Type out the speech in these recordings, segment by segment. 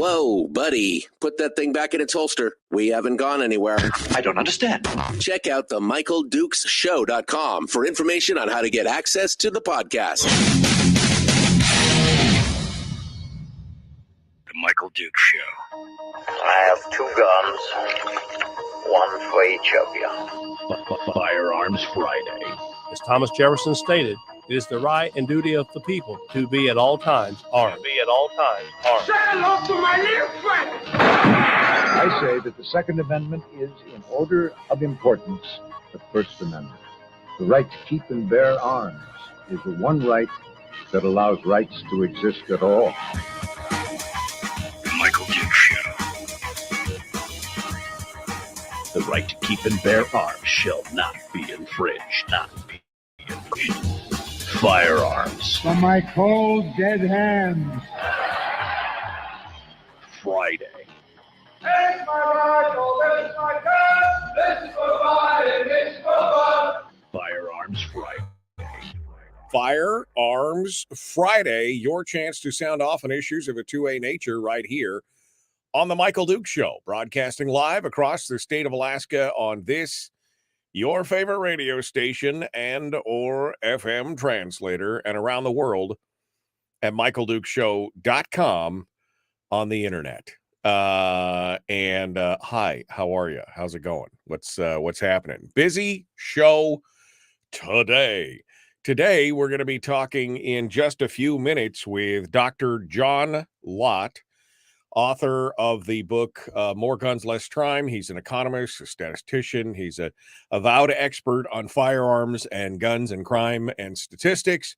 Whoa, buddy. Put that thing back in its holster. We haven't gone anywhere. I don't understand. Check out the MichaelDukesShow.com for information on how to get access to the podcast. The Michael Dukes Show. I have 2 guns, one for each of you. Firearms Friday. As Thomas Jefferson stated, it is the right and duty of the people to be at all times armed. Say hello to my little friend. I say that the Second Amendment is, in order of importance, the First Amendment. The right to keep and bear arms is the one right that allows rights to exist at all. The Michael Dukes Show. The right to keep and bear arms shall not be infringed. Firearms. From my cold, dead hands. Friday. This is my rifle, this is my gun, this is for fun, and this is for fun. Firearms Friday. Firearms Friday, your chance to sound off on issues of a 2A nature right here on the Michael Dukes Show, broadcasting live across the state of Alaska on this, your favorite radio station and or FM translator, and around the world at michaeldukeshow.com on the internet. Hi, how are you? How's it going? What's happening? Busy show today. Today, we're going to be talking in just a few minutes with Dr. John Lott, author of the book More Guns, Less Crime. He's an economist, a statistician. He's a avowed expert on firearms and guns and crime and statistics.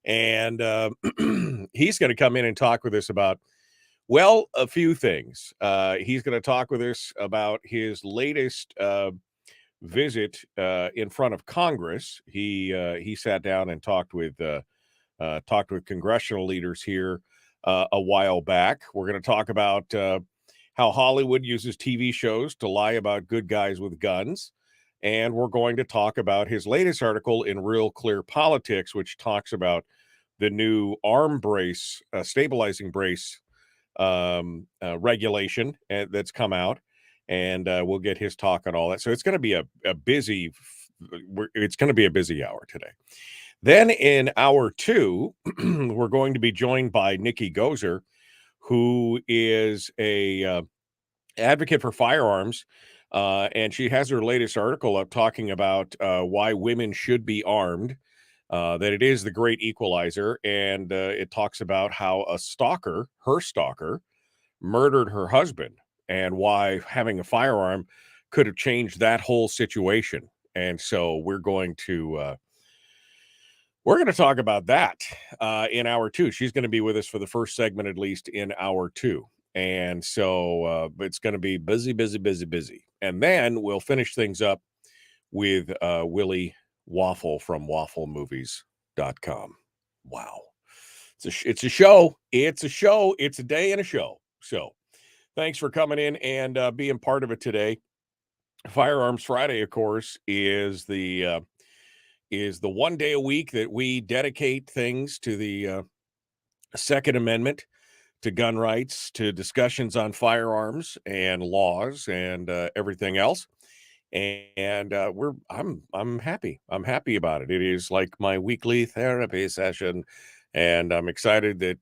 And he's going to come in and talk with us about, well, a few things. He's going to talk with us about his latest visit in front of Congress. He sat down and talked with congressional leaders here a while back. We're going to talk about how Hollywood uses TV shows to lie about good guys with guns. And we're going to talk about his latest article in Real Clear Politics, which talks about the new arm brace, stabilizing brace regulation that's come out. And we'll get his talk on all that. So it's going to be a busy hour today. Then in hour 2, we're going to be joined by Nikki Goeser, who is a advocate for firearms, and she has her latest article up talking about why women should be armed, that it is the great equalizer, and it talks about how a stalker, her stalker, murdered her husband, and why having a firearm could have changed that whole situation. And so we're going to talk about that in hour 2. She's going to be with us for the first segment, at least in hour 2. And so it's going to be busy. And then we'll finish things up with Willie Waffle from wafflemovies.com. Wow. It's a show. It's a day and a show. So thanks for coming in and being part of it today. Firearms Friday, of course, is the 1 day a week that we dedicate things to the Second Amendment, to gun rights, to discussions on firearms and laws and everything else. And I'm happy. I'm happy about it. It is like my weekly therapy session, and I'm excited that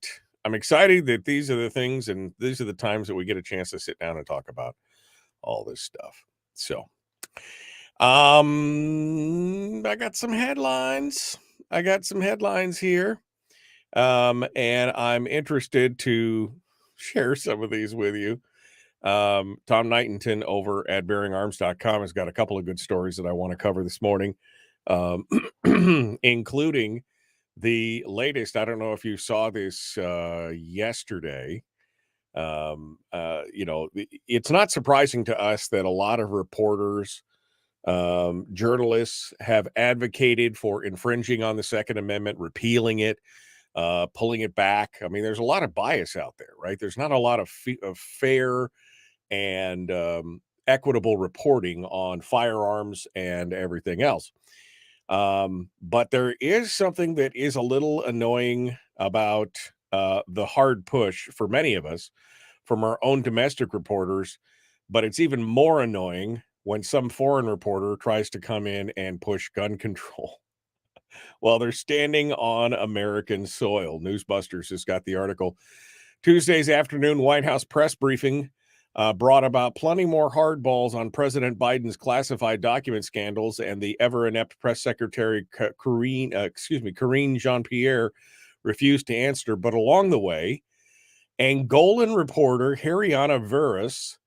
these are the things and these are the times that we get a chance to sit down and talk about all this stuff. So I got some headlines. Here. And I'm interested to share some of these with you. Tom Knightington over at bearingarms.com has got a couple of good stories that I want to cover this morning, including the latest. I don't know if you saw this yesterday. It's not surprising to us that a lot of reporters, journalists have advocated for infringing on the Second Amendment, repealing it, pulling it back. I mean, there's a lot of bias out there, right? There's not a lot of fair and equitable reporting on firearms and everything else. But there is something that is a little annoying about the hard push for many of us from our own domestic reporters, but it's even more annoying when some foreign reporter tries to come in and push gun control while they're standing on American soil. Newsbusters has got the article. Tuesday's afternoon White House press briefing brought about plenty more hardballs on President Biden's classified document scandals, and the ever-inept press secretary Karine Jean-Pierre refused to answer. But along the way, Angolan reporter Hariana Veras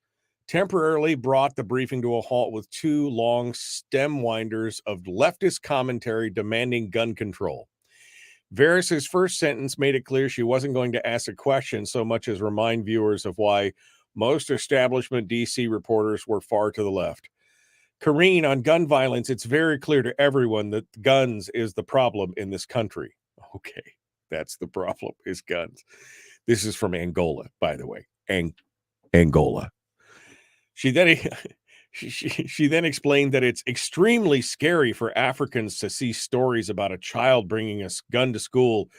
temporarily brought the briefing to a halt with two long stem winders of leftist commentary demanding gun control. Veras' first sentence made it clear she wasn't going to ask a question so much as remind viewers of why most establishment DC reporters were far to the left. Karine, on gun violence, it's very clear to everyone that guns is the problem in this country. Okay, that's the problem, is guns. This is from Angola, by the way. Angola. She then explained that it's extremely scary for Africans to see stories about a child bringing a gun to school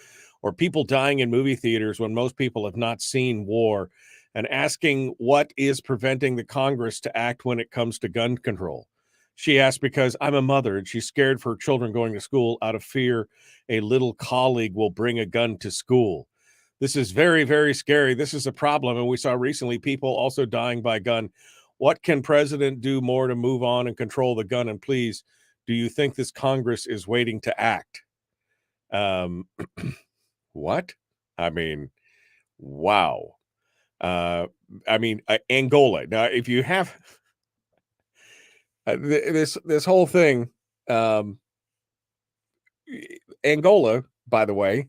or people dying in movie theaters when most people have not seen war, and asking what is preventing the Congress to act when it comes to gun control. She asked, because I'm a mother and she's scared for her children going to school out of fear a little colleague will bring a gun to school. This is very, very scary. This is a problem. And we saw recently people also dying by gun. What can president do more to move on and control the gun? And please, do you think this Congress is waiting to act? What? I mean, wow. Angola. Now, if you have this whole thing, Angola, by the way,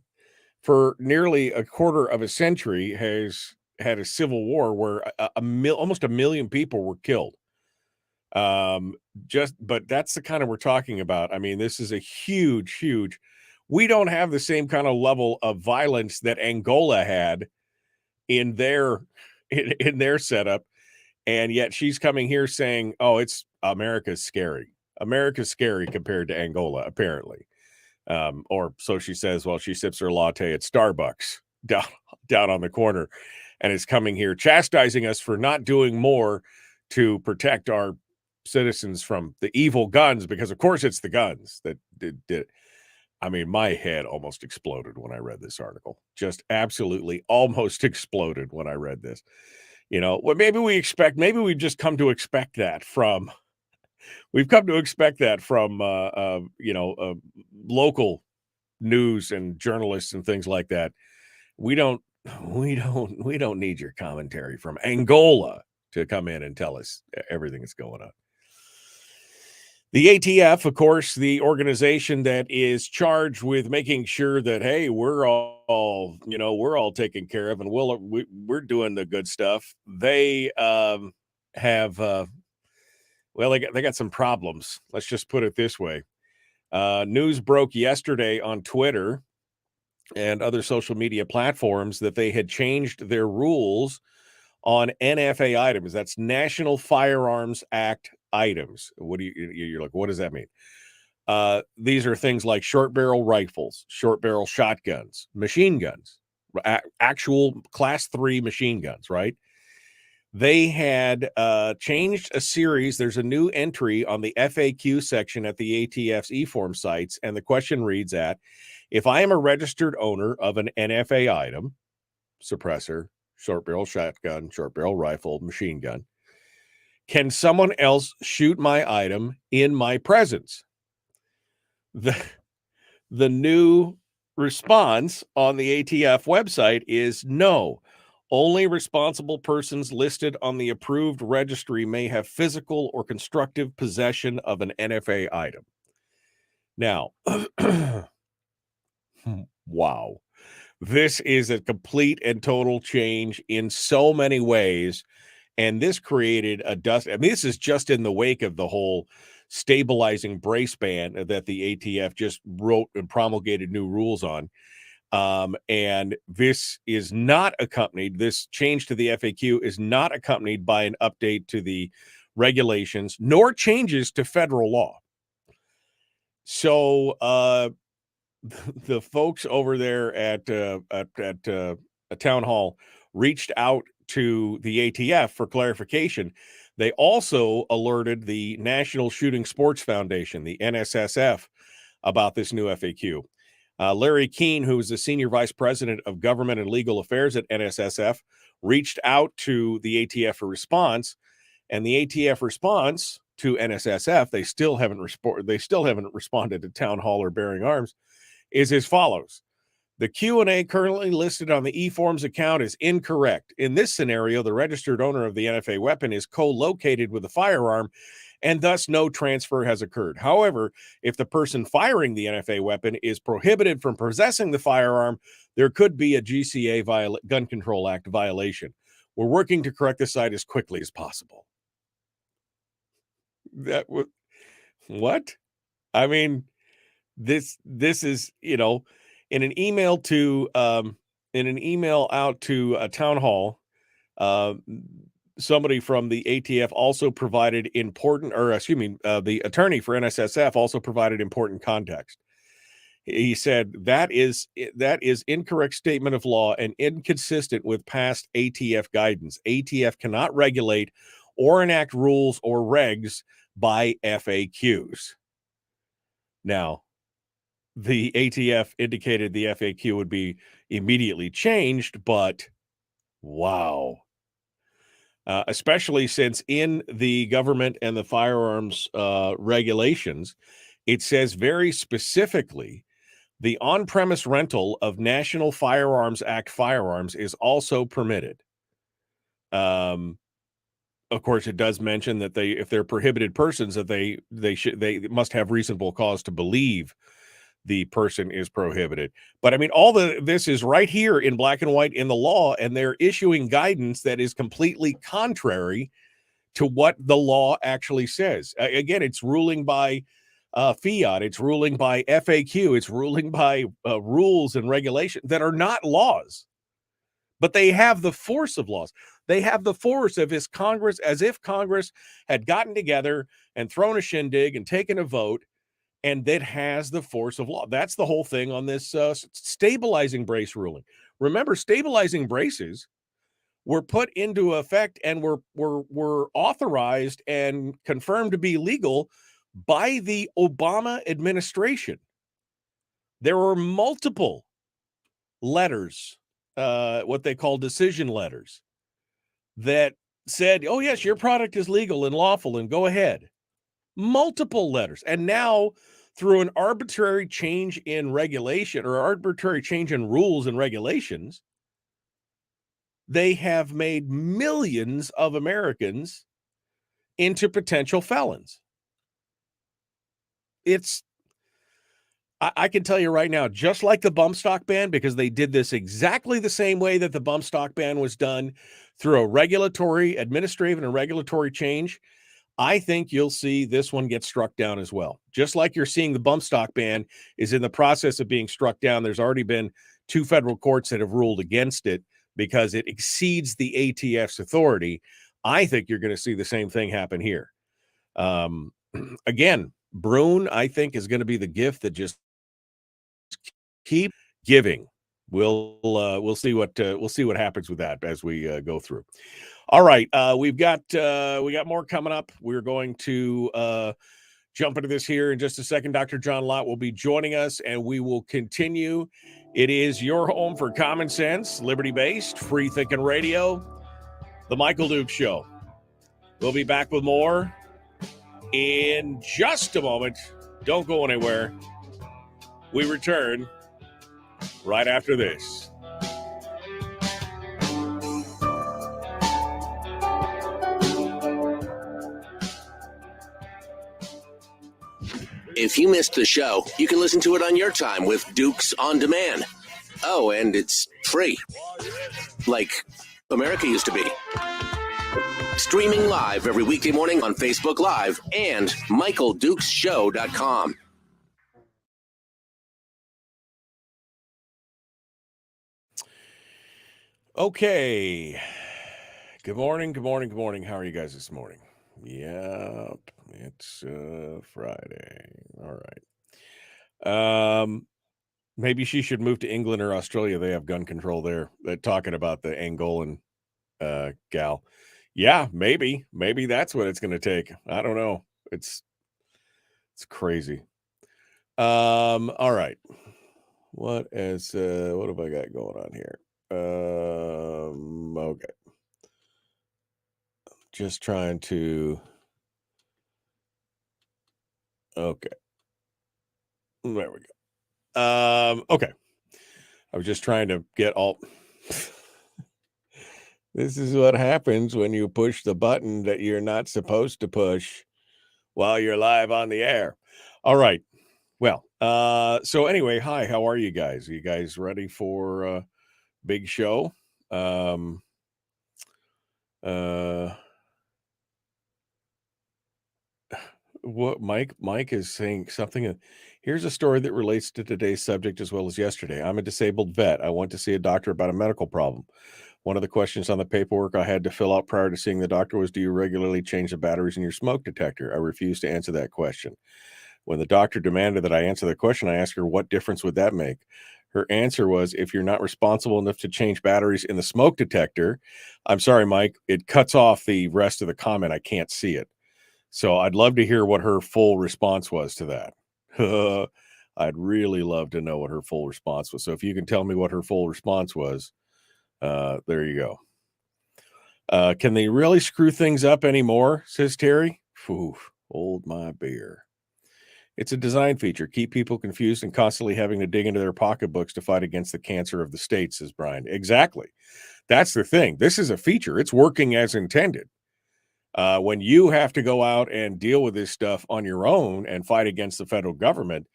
for nearly a quarter of a century has had a civil war where almost 1 million people were killed. But that's the kind of we're talking about. I mean, this is a huge. We don't have the same kind of level of violence that Angola had in their setup, and yet she's coming here saying, "Oh, it's America's scary. America's scary compared to Angola, apparently." Or so she says while she sips her latte at Starbucks down on the corner, and is coming here chastising us for not doing more to protect our citizens from the evil guns, because of course it's the guns that did it. I mean, my head almost exploded when I read this article. Just absolutely almost exploded when I read this. You know, well, maybe we've just come to expect that from local news and journalists and things like that. We don't need your commentary from Angola to come in and tell us everything that's going on. The ATF, of course, the organization that is charged with making sure that, hey, we're all taken care of and we're doing the good stuff. They they got some problems. Let's just put it this way. News broke yesterday on Twitter and other social media platforms that they had changed their rules on NFA items. That's National Firearms Act items. You're like, what does that mean? These are things like short barrel rifles, short barrel shotguns, machine guns, actual class 3 machine guns, right? They had changed a series. There's a new entry on the FAQ section at the ATF's eForm sites, and the question reads if I am a registered owner of an NFA item, suppressor, short barrel shotgun, short barrel rifle, machine gun, can someone else shoot my item in my presence? The new response on the ATF website is no. Only responsible persons listed on the approved registry may have physical or constructive possession of an NFA item. Now, wow. This is a complete and total change in so many ways. And this created a dust. I mean, this is just in the wake of the whole stabilizing brace ban that the ATF just wrote and promulgated new rules on. And this is not accompanied, this change to the FAQ is not accompanied by an update to the regulations, nor changes to federal law. So the folks over there at a town hall reached out to the ATF for clarification. They also alerted the National Shooting Sports Foundation, the NSSF, about this new FAQ. Larry Keene, who is the Senior Vice President of Government and Legal Affairs at NSSF, reached out to the ATF for response, and the ATF response to NSSF, they still haven't responded to Town Hall or Bearing Arms, is as follows. The Q&A currently listed on the eForms account is incorrect. In this scenario, the registered owner of the NFA weapon is co-located with the firearm, and thus no transfer has occurred. However, if the person firing the NFA weapon is prohibited from possessing the firearm, there could be a GCA Gun Control Act violation. We're working to correct the site as quickly as possible. What? I mean, this is, in an email out to a Town Hall, somebody from the ATF also provided the attorney for NSSF also provided important context. He said that is incorrect statement of law and inconsistent with past ATF guidance. ATF cannot regulate or enact rules or regs by FAQs. Now, the ATF indicated the FAQ would be immediately changed, but wow. Especially since in the government and the firearms regulations, it says very specifically the on-premise rental of National Firearms Act firearms is also permitted. Of course, it does mention that if they're prohibited persons, that they must have reasonable cause to believe the person is prohibited. But I mean, this is right here in black and white in the law, and they're issuing guidance that is completely contrary to what the law actually says. Again, it's ruling by fiat, it's ruling by FAQ, it's ruling by rules and regulations that are not laws, but they have the force of laws. They have the force of as if Congress had gotten together and thrown a shindig and taken a vote, and that has the force of law. That's the whole thing on this stabilizing brace ruling. Remember, stabilizing braces were put into effect and were authorized and confirmed to be legal by the Obama administration. There were multiple letters, what they call decision letters, that said, oh, yes, your product is legal and lawful and go ahead. Multiple letters. And now, through an arbitrary change in regulation or arbitrary change in rules and regulations, they have made millions of Americans into potential felons. I can tell you right now, just like the bump stock ban, because they did this exactly the same way that the bump stock ban was done through a administrative and regulatory change, I think you'll see this one get struck down as well. Just like you're seeing the bump stock ban is in the process of being struck down. There's already been 2 federal courts that have ruled against it because it exceeds the ATF's authority. I think you're going to see the same thing happen here. Again, Brune, I think, is going to be the gift that just keep giving. We'll see what happens with that as we go through. All right, we got more coming up. We're going to jump into this here in just a second. Dr. John Lott will be joining us, and we will continue. It is your home for common sense, liberty-based, free-thinking radio, The Michael Dukes Show. We'll be back with more in just a moment. Don't go anywhere. We return right after this. If you missed the show, you can listen to it on your time with Dukes On Demand. Oh, and it's free. Like America used to be. Streaming live every weekday morning on Facebook Live and MichaelDukesShow.com. Okay. Good morning. How are you guys this morning? Yep. It's Friday. All right. Maybe she should move to England or Australia. They have gun control there. They're talking about the Angolan gal. Yeah, maybe that's what it's going to take. I don't know. It's crazy. All right. What have I got going on here? Okay. Just trying to. Okay. There we go. Okay. I was just trying to get all. This is what happens when you push the button that you're not supposed to push while you're live on the air. All right. Well, so anyway, hi, how are you guys? Are you guys ready for a big show? What Mike is saying something. Here's a story that relates to today's subject as well as yesterday. I'm a disabled vet. I went to see a doctor about a medical problem. One of the questions on the paperwork I had to fill out prior to seeing the doctor was, do you regularly change the batteries in your smoke detector? I refused to answer that question. When the doctor demanded that I answer the question, I asked her, what difference would that make? Her answer was, if you're not responsible enough to change batteries in the smoke detector, I'm sorry, Mike, it cuts off the rest of the comment. I can't see it. So I'd love to hear what her full response was to that. I'd really love to know what her full response was. So if you can tell me what her full response was, there you go. Can they really screw things up anymore? Says Terry. Phew, hold my beer. It's a design feature. Keep people confused and constantly having to dig into their pocketbooks to fight against the cancer of the state, says Brian. Exactly. That's the thing. This is a feature. It's working as intended. When you have to go out and deal with this stuff on your own and fight against the federal government,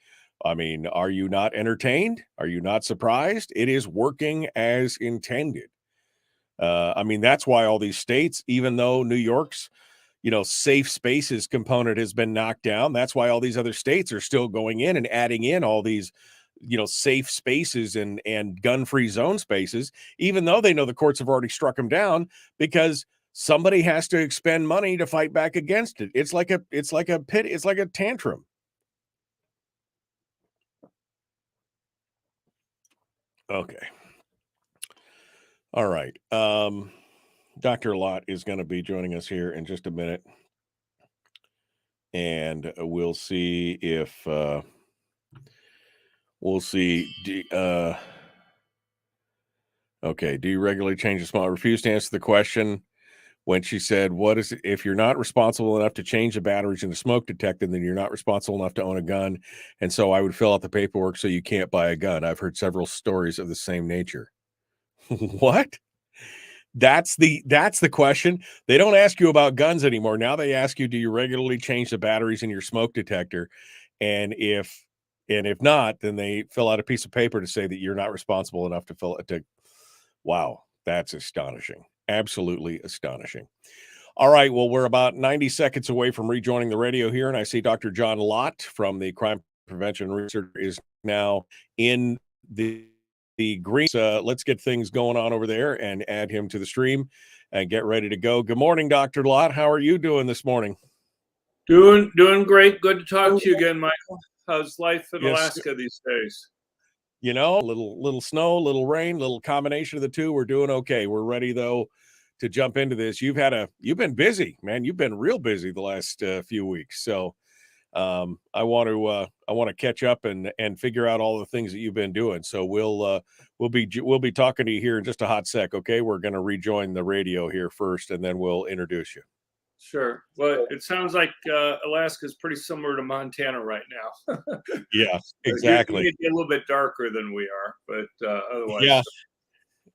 I mean, are you not entertained? Are you not surprised? It is working as intended. I mean, that's why all these states, even though New York's, safe spaces component has been knocked down, that's why all these other states are still going in and adding in all these, safe spaces and gun-free zone spaces, even though they know the courts have already struck them down, because somebody has to expend money to fight back against it. It's like a tantrum. Okay. All right. Dr. Lott is going to be joining us here in just a minute. And we'll see if okay, do you regularly change the small? I refuse to answer the question when she said, what is it? If you're not responsible enough to change the batteries in the smoke detector, then you're not responsible enough to own a gun. And so I would fill out the paperwork so you can't buy a gun. I've heard several stories of the same nature. What? That's the question. They don't ask you about guns anymore. Now they ask you, do you regularly change the batteries in your smoke detector? And if not, then they fill out a piece of paper to say that you're not responsible enough to fill it. Wow, that's astonishing. Absolutely astonishing. All right, well, we're about 90 seconds away from rejoining the radio here, and I see Dr. John Lott from the Crime Prevention Research is now in the green. Let's get things going on over there and add him to the stream and get ready to go. Good morning, Dr. Lott. How are you doing this morning? Doing great. Good to talk to you again, Michael. How's life in Alaska these days? Little snow, little rain, little combination of the two. We're doing okay. We're ready though to jump into this. You've been busy, man. You've been real busy the last few weeks. So I want to catch up and figure out all the things that you've been doing. So we'll be talking to you here in just a hot sec. Okay, we're going to rejoin the radio here first, and then we'll introduce you. Sure. Well, it sounds like Alaska is pretty similar to Montana right now. Yeah, exactly. It's a little bit darker than we are, but otherwise. Yeah.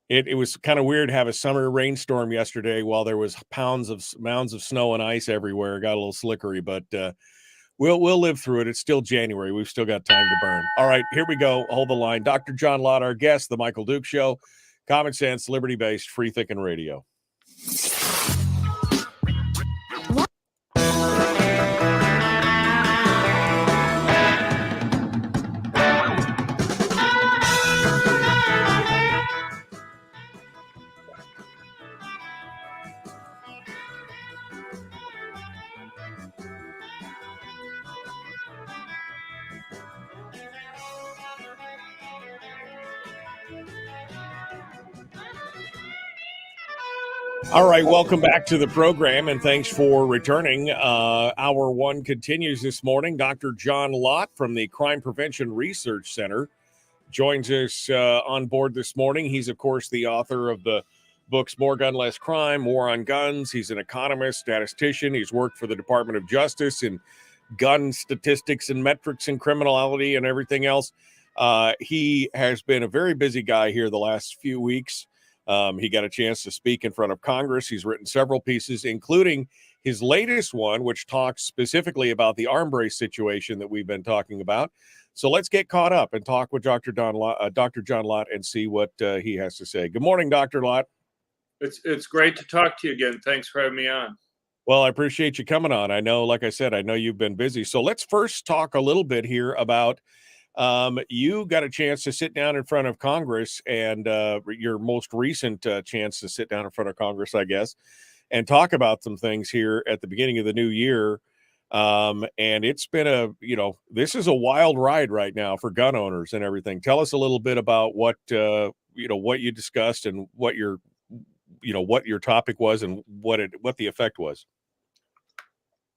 It was kind of weird to have a summer rainstorm yesterday while there was mounds of snow and ice everywhere. It got a little slickery, but we'll live through it. It's still January. We've still got time to burn. All right, here we go. Hold the line. Dr. John Lott, our guest, The Michael Duke Show, common sense, liberty-based, free thinking radio. All right, welcome back to the program, and thanks for returning. Hour one continues this morning. Dr. John Lott from the Crime Prevention Research Center joins us on board this morning. He's, of course, the author of the books More Gun, Less Crime, War on Guns. He's an economist, statistician. He's worked for the Department of Justice in gun statistics and metrics and criminality and everything else. He has been a very busy guy here the last few weeks. He got a chance to speak in front of Congress. He's written several pieces, including his latest one, which talks specifically about the arm brace situation that we've been talking about. So let's get caught up and talk with Dr. John Lott and see what he has to say. Good morning, Dr. Lott. It's great to talk to you again. Thanks for having me on. Well, I appreciate you coming on. I know, like I said, I know you've been busy. So let's first talk a little bit here about you got a chance to sit down in front of Congress, and your most recent chance to sit down in front of Congress, I guess, and talk about some things here at the beginning of the new year. And it's been this is a wild ride right now for gun owners and everything. Tell us a little bit about what you discussed and what your topic was and what the effect was.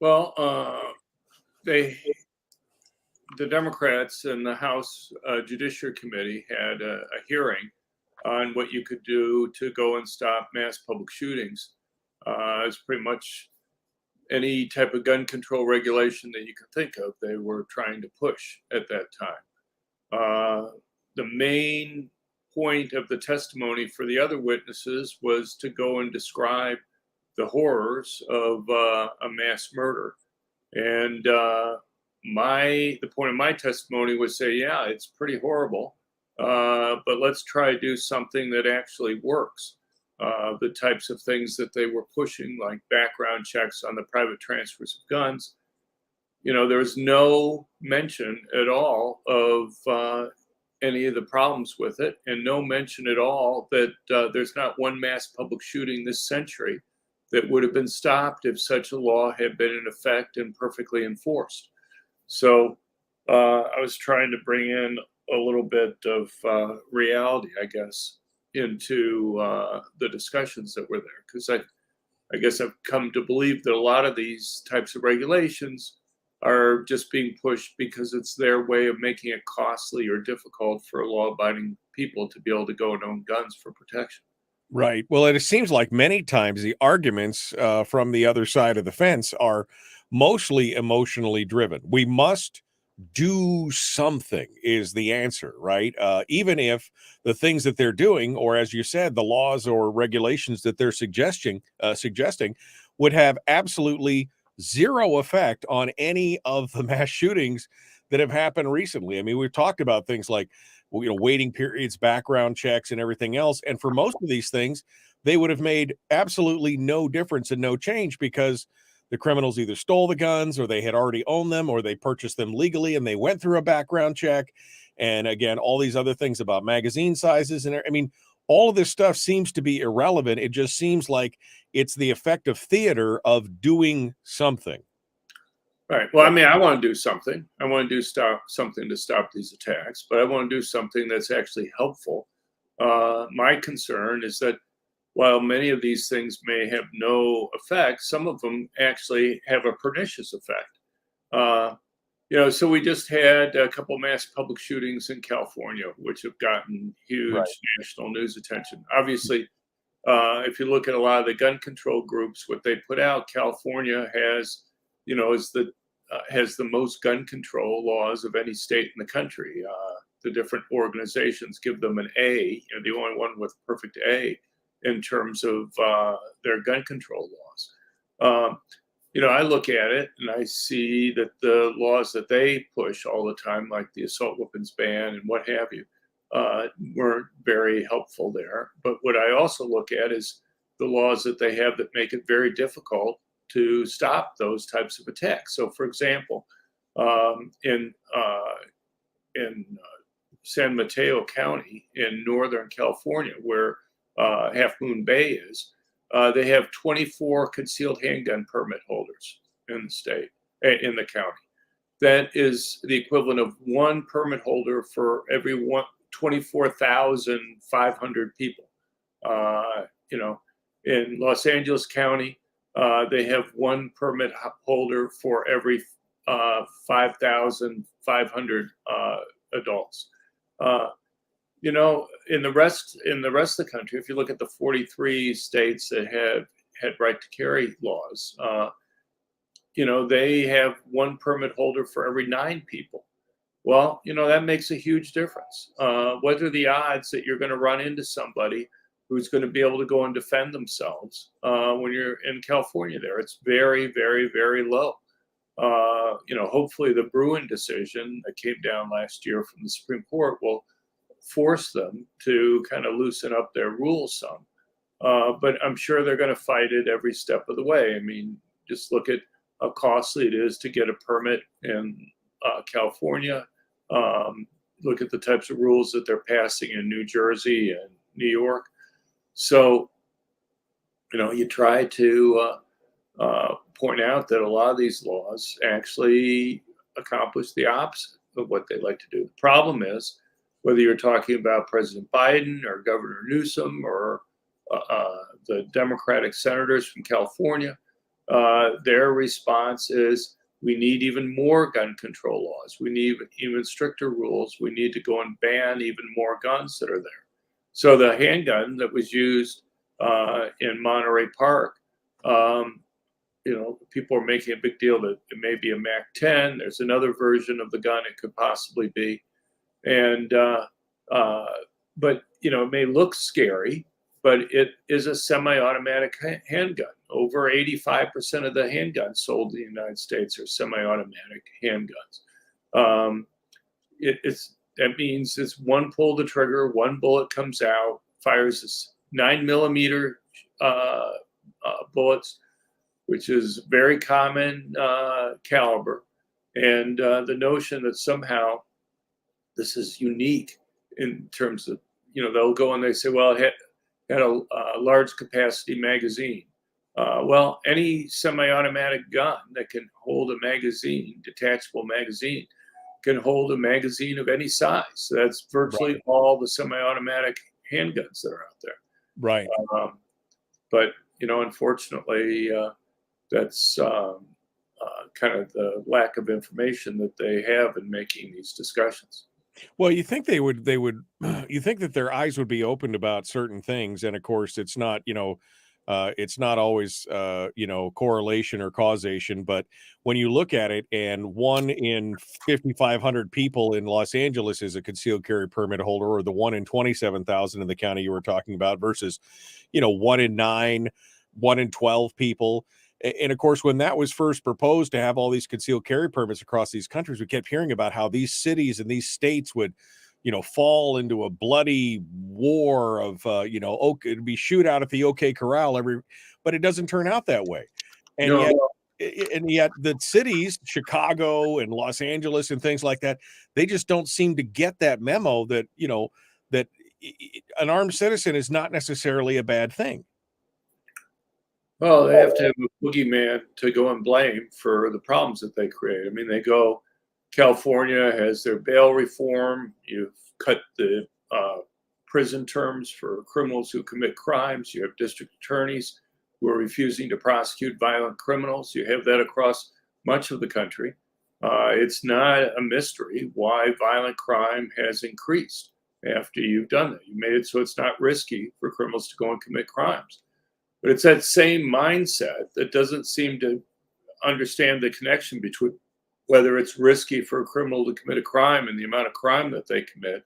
Well, the Democrats in the House Judiciary Committee had a hearing on what you could do to go and stop mass public shootings. It's pretty much any type of gun control regulation that you can think of, they were trying to push at that time. The main point of the testimony for the other witnesses was to go and describe the horrors of a mass murder. And the point of my testimony was say, yeah, it's pretty horrible, but let's try to do something that actually works. The types of things that they were pushing, like background checks on the private transfers of guns, there was no mention at all of any of the problems with it, and no mention at all that there's not one mass public shooting this century that would have been stopped if such a law had been in effect and perfectly enforced. So I was trying to bring in a little bit of reality, I guess, into the discussions that were there, because I guess I've come to believe that a lot of these types of regulations are just being pushed because it's their way of making it costly or difficult for law-abiding people to be able to go and own guns for protection. Right. Well, it seems like many times the arguments from the other side of the fence are mostly emotionally driven. We must do something is the answer, right? Even if the things that they're doing, or as you said, the laws or regulations that they're suggesting would have absolutely zero effect on any of the mass shootings that have happened recently. I mean, we've talked about things like, waiting periods, background checks, and everything else. And for most of these things, they would have made absolutely no difference and no change because the criminals either stole the guns or they had already owned them or they purchased them legally and they went through a background check. And again, all these other things about magazine sizes. And I mean, all of this stuff seems to be irrelevant. It just seems like it's the effective theater of doing something. Right. Well, I mean, I want to do something. I want to do something to stop these attacks, but I want to do something that's actually helpful. My concern is that while many of these things may have no effect, some of them actually have a pernicious effect. So we just had a couple mass public shootings in California, which have gotten huge national news attention. Obviously, if you look at a lot of the gun control groups, what they put out, California has the most gun control laws of any state in the country. The different organizations give them an A, the only one with perfect A in terms of their gun control laws. I look at it and I see that the laws that they push all the time, like the assault weapons ban and what have you, weren't very helpful there. But what I also look at is the laws that they have that make it very difficult to stop those types of attacks. So, for example, in San Mateo County in Northern California, where Half Moon Bay is, they have 24 concealed handgun permit holders in the county. That is the equivalent of one permit holder for every 24,500 people. in Los Angeles County, they have one permit holder for every 5,500 adults. In the rest of the country, if you look at the 43 states that had right to carry laws, they have one permit holder for every 9 people. Well, that makes a huge difference. What are the odds that you're going to run into somebody who's going to be able to go and defend themselves when you're in California there? It's very, very, very low. Hopefully the Bruin decision that came down last year from the Supreme Court will force them to kind of loosen up their rules some. But I'm sure they're going to fight it every step of the way. I mean, just look at how costly it is to get a permit in California. Look at the types of rules that they're passing in New Jersey and New York. So, you try to point out that a lot of these laws actually accomplish the opposite of what they like to do. The problem is, whether you're talking about President Biden or Governor Newsom or the Democratic senators from California, their response is, we need even more gun control laws. We need even stricter rules. We need to go and ban even more guns that are there. So the handgun that was used in Monterey Park, people are making a big deal that it may be a MAC-10. There's another version of the gun it could possibly be. And, but, it may look scary, but it is a semi-automatic handgun. Over 85% of the handguns sold in the United States are semi-automatic handguns. That means it's one pull the trigger, one bullet comes out, fires this 9mm bullets, which is very common caliber. And the notion that somehow this is unique in terms of, they'll go and they say, well, it had a large capacity magazine. Well, any semi-automatic gun that can hold a magazine, detachable magazine, can hold a magazine of any size. So that's virtually all the semi-automatic handguns that are out there. Right. But, unfortunately, that's kind of the lack of information that they have in making these discussions. Well, you think you think that their eyes would be opened about certain things. And of course, it's not always, correlation or causation. But when you look at it, and 1 in 5,500 people in Los Angeles is a concealed carry permit holder, or the 1 in 27,000 in the county you were talking about, versus, 1 in 9, 1 in 12 people. And of course, when that was first proposed to have all these concealed carry permits across these countries, we kept hearing about how these cities and these states would, fall into a bloody war of, it'd be shootout at the OK Corral but it doesn't turn out that way. And yet the cities, Chicago and Los Angeles and things like that, they just don't seem to get that memo that, that an armed citizen is not necessarily a bad thing. Well, they have to have a boogeyman to go and blame for the problems that they create. I mean, California has their bail reform. You've cut the prison terms for criminals who commit crimes. You have district attorneys who are refusing to prosecute violent criminals. You have that across much of the country. It's not a mystery why violent crime has increased after you've done that. You made it so it's not risky for criminals to go and commit crimes. But it's that same mindset that doesn't seem to understand the connection between whether it's risky for a criminal to commit a crime and the amount of crime that they commit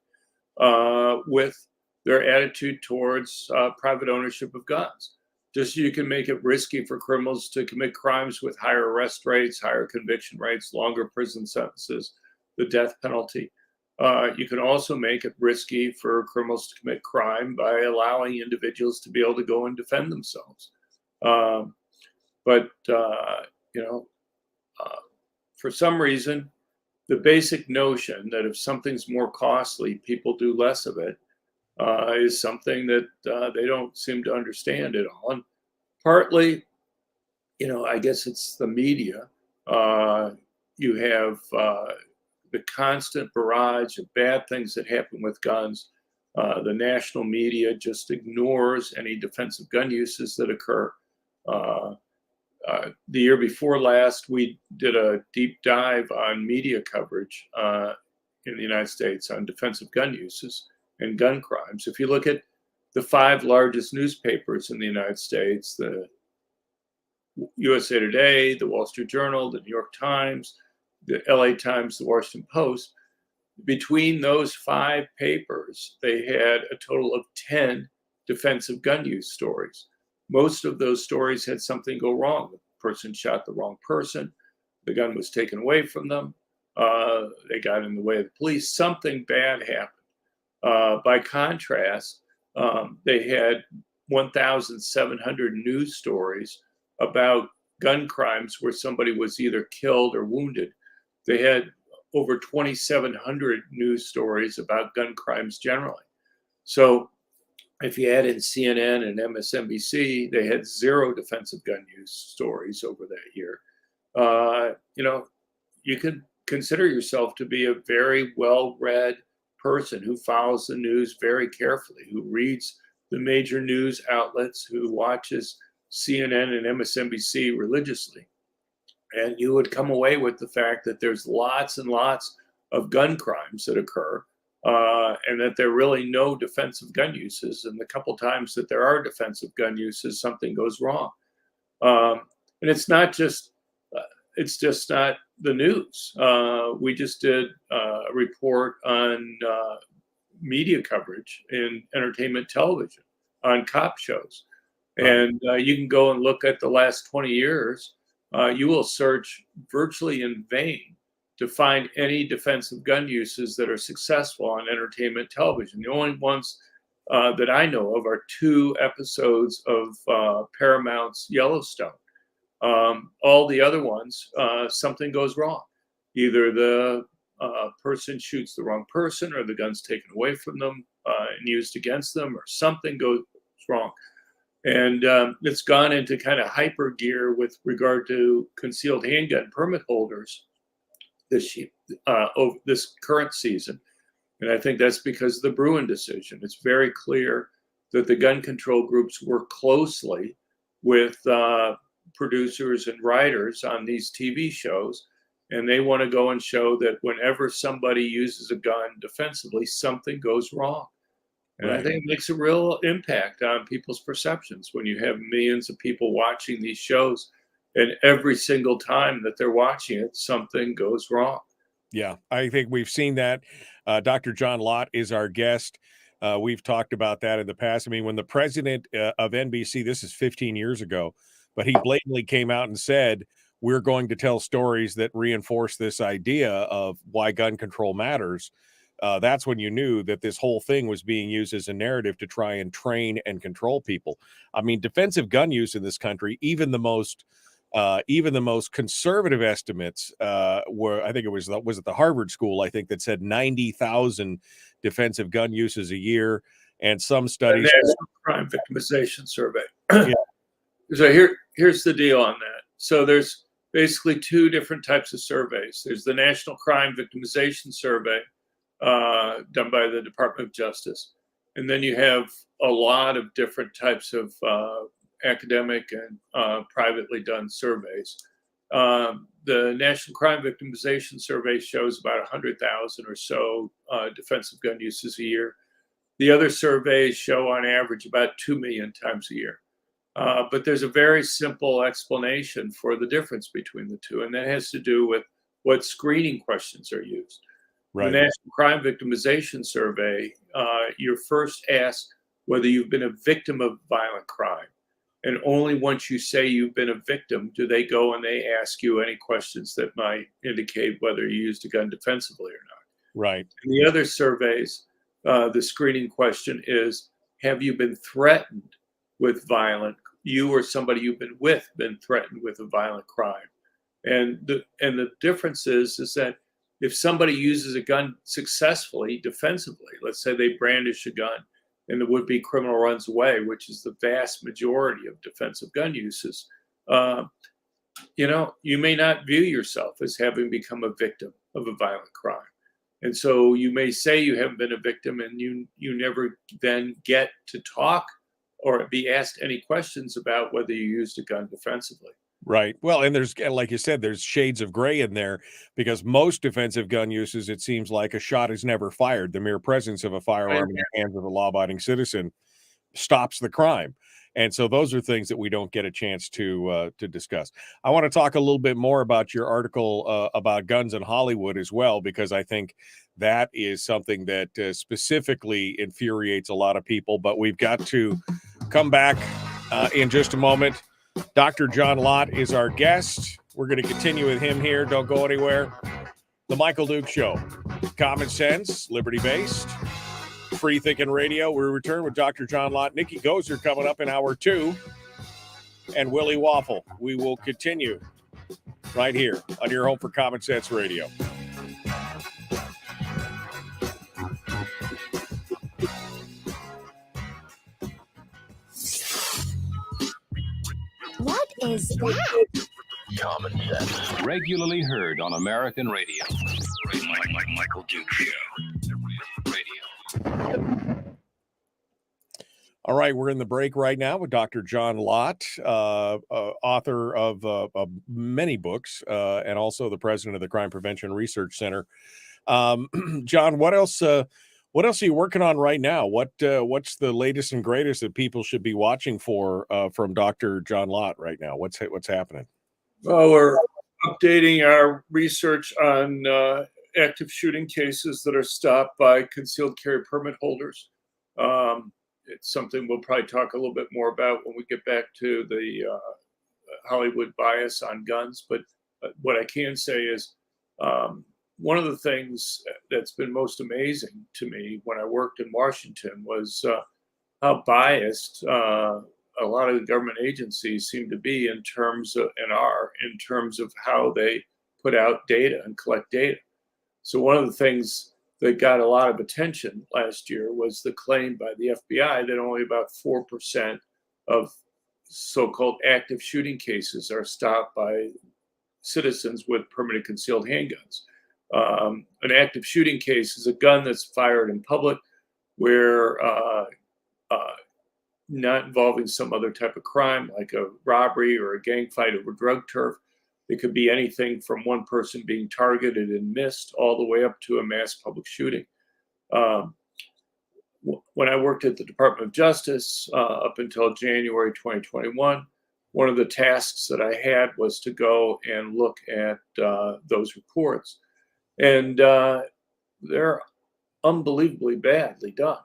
with their attitude towards private ownership of guns. Just you can make it risky for criminals to commit crimes with higher arrest rates, higher conviction rates, longer prison sentences, the death penalty. You can also make it risky for criminals to commit crime by allowing individuals to be able to go and defend themselves. For some reason, the basic notion that if something's more costly, people do less of it is something that they don't seem to understand at all. And partly, I guess it's the media. You have the constant barrage of bad things that happen with guns, The national media just ignores any defensive gun uses that occur. The year before last, we did a deep dive on media coverage in the United States on defensive gun uses and gun crimes. If you look at the 5 largest newspapers in the United States, the USA Today, the Wall Street Journal, the New York Times, the LA Times, the Washington Post, between those 5 papers, they had a total of 10 defensive gun use stories. Most of those stories had something go wrong. The person shot the wrong person. The gun was taken away from them. They got in the way of the police. Something bad happened. By contrast, they had 1,700 news stories about gun crimes where somebody was either killed or wounded. They had over 2,700 news stories about gun crimes generally. So if you add in CNN and MSNBC, they had 0 defensive gun use stories over that year. You can consider yourself to be a very well-read person who follows the news very carefully, who reads the major news outlets, who watches CNN and MSNBC religiously. And you would come away with the fact that there's lots and lots of gun crimes that occur, and that there are really no defensive gun uses. And the couple times that there are defensive gun uses, something goes wrong. And it's just not the news. We just did a report on media coverage in entertainment television on cop shows. And you can go and look at the last 20 years. You will search virtually in vain to find any defensive gun uses that are successful on entertainment television. The only ones that I know of are 2 episodes of Paramount's Yellowstone. All the other ones, something goes wrong. Either the person shoots the wrong person, or the gun's taken away from them and used against them, or something goes wrong. And it's gone into kind of hyper gear with regard to concealed handgun permit holders over this current season. And I think that's because of the Bruin decision. It's very clear that the gun control groups work closely with producers and writers on these TV shows. And they want to go and show that whenever somebody uses a gun defensively, something goes wrong. And I think it makes a real impact on people's perceptions when you have millions of people watching these shows, and every single time that they're watching it, something goes wrong. Yeah, I think we've seen that. Dr. John Lott is our guest. We've talked about that in the past. I mean, when the president of NBC, this is 15 years ago, but he blatantly came out and said, we're going to tell stories that reinforce this idea of why gun control matters. That's when you knew that this whole thing was being used as a narrative to try and train and control people. I mean, defensive gun use in this country, even the most conservative estimates were, I think it was at the Harvard School, I think, that said 90,000 defensive gun uses a year, and some studies. The National Crime Victimization Survey. Yeah. So here's the deal on that. So there's basically 2 different types of surveys. There's the National Crime Victimization Survey, done by the Department of Justice. And then you have a lot of different types of academic and privately done surveys. The National Crime Victimization Survey shows about 100,000 or so defensive gun uses a year. The other surveys show on average about 2 million times a year. But there's a very simple explanation for the difference between the 2, and that has to do with what screening questions are used. Right. The National Crime Victimization Survey, you're first asked whether you've been a victim of violent crime. And only once you say you've been a victim do they go and they ask you any questions that might indicate whether you used a gun defensively or not. Right. In the other surveys, the screening question is, have you been threatened with you or somebody you've been with been threatened with a violent crime? And the difference is that if somebody uses a gun successfully, defensively, let's say they brandish a gun and the would-be criminal runs away, which is the vast majority of defensive gun uses, you may not view yourself as having become a victim of a violent crime. And so you may say you haven't been a victim, and you never then get to talk or be asked any questions about whether you used a gun defensively. Right. Well, and there's, like you said, there's shades of gray in there, because most defensive gun uses, it seems like a shot is never fired. The mere presence of a firearm in the hands of a law-abiding citizen stops the crime. And so those are things that we don't get a chance to discuss. I want to talk a little bit more about your article about guns in Hollywood as well, because I think that is something that specifically infuriates a lot of people. But we've got to come back in just a moment. Dr. John Lott is our guest. We're going to continue with him here. Don't go anywhere. The Michael Duke Show. Common sense, liberty-based, free-thinking radio. We return with Dr. John Lott, Nikki Goeser coming up in hour 2, and Willie Waffle. We will continue right here on your home for Common Sense Radio. What is that? Common sense. Regularly heard on American radio. Michael Duke Show. Radio. All right, we're in the break right now with Dr. John Lott, author of many books, and also the president of the Crime Prevention Research Center. John, what else are you working on right now? What's the latest and greatest that people should be watching for from Dr. John Lott right now? What's happening? Well, we're updating our research on active shooting cases that are stopped by concealed carry permit holders. It's something we'll probably talk a little bit more about when we get back to the Hollywood bias on guns. But what I can say is one of the things that's been most amazing to me when I worked in Washington was how biased a lot of the government agencies seem to be in terms of how they put out data and collect data. So one of the things that got a lot of attention last year was the claim by the FBI that only about 4% of so-called active shooting cases are stopped by citizens with permanent concealed handguns. An active shooting case is a gun that's fired in public where not involving some other type of crime like a robbery or a gang fight over drug turf. It could be anything from one person being targeted and missed all the way up to a mass public shooting. When I worked at the Department of Justice up until January 2021, one of the tasks that I had was to go and look at those reports. And they're unbelievably badly done.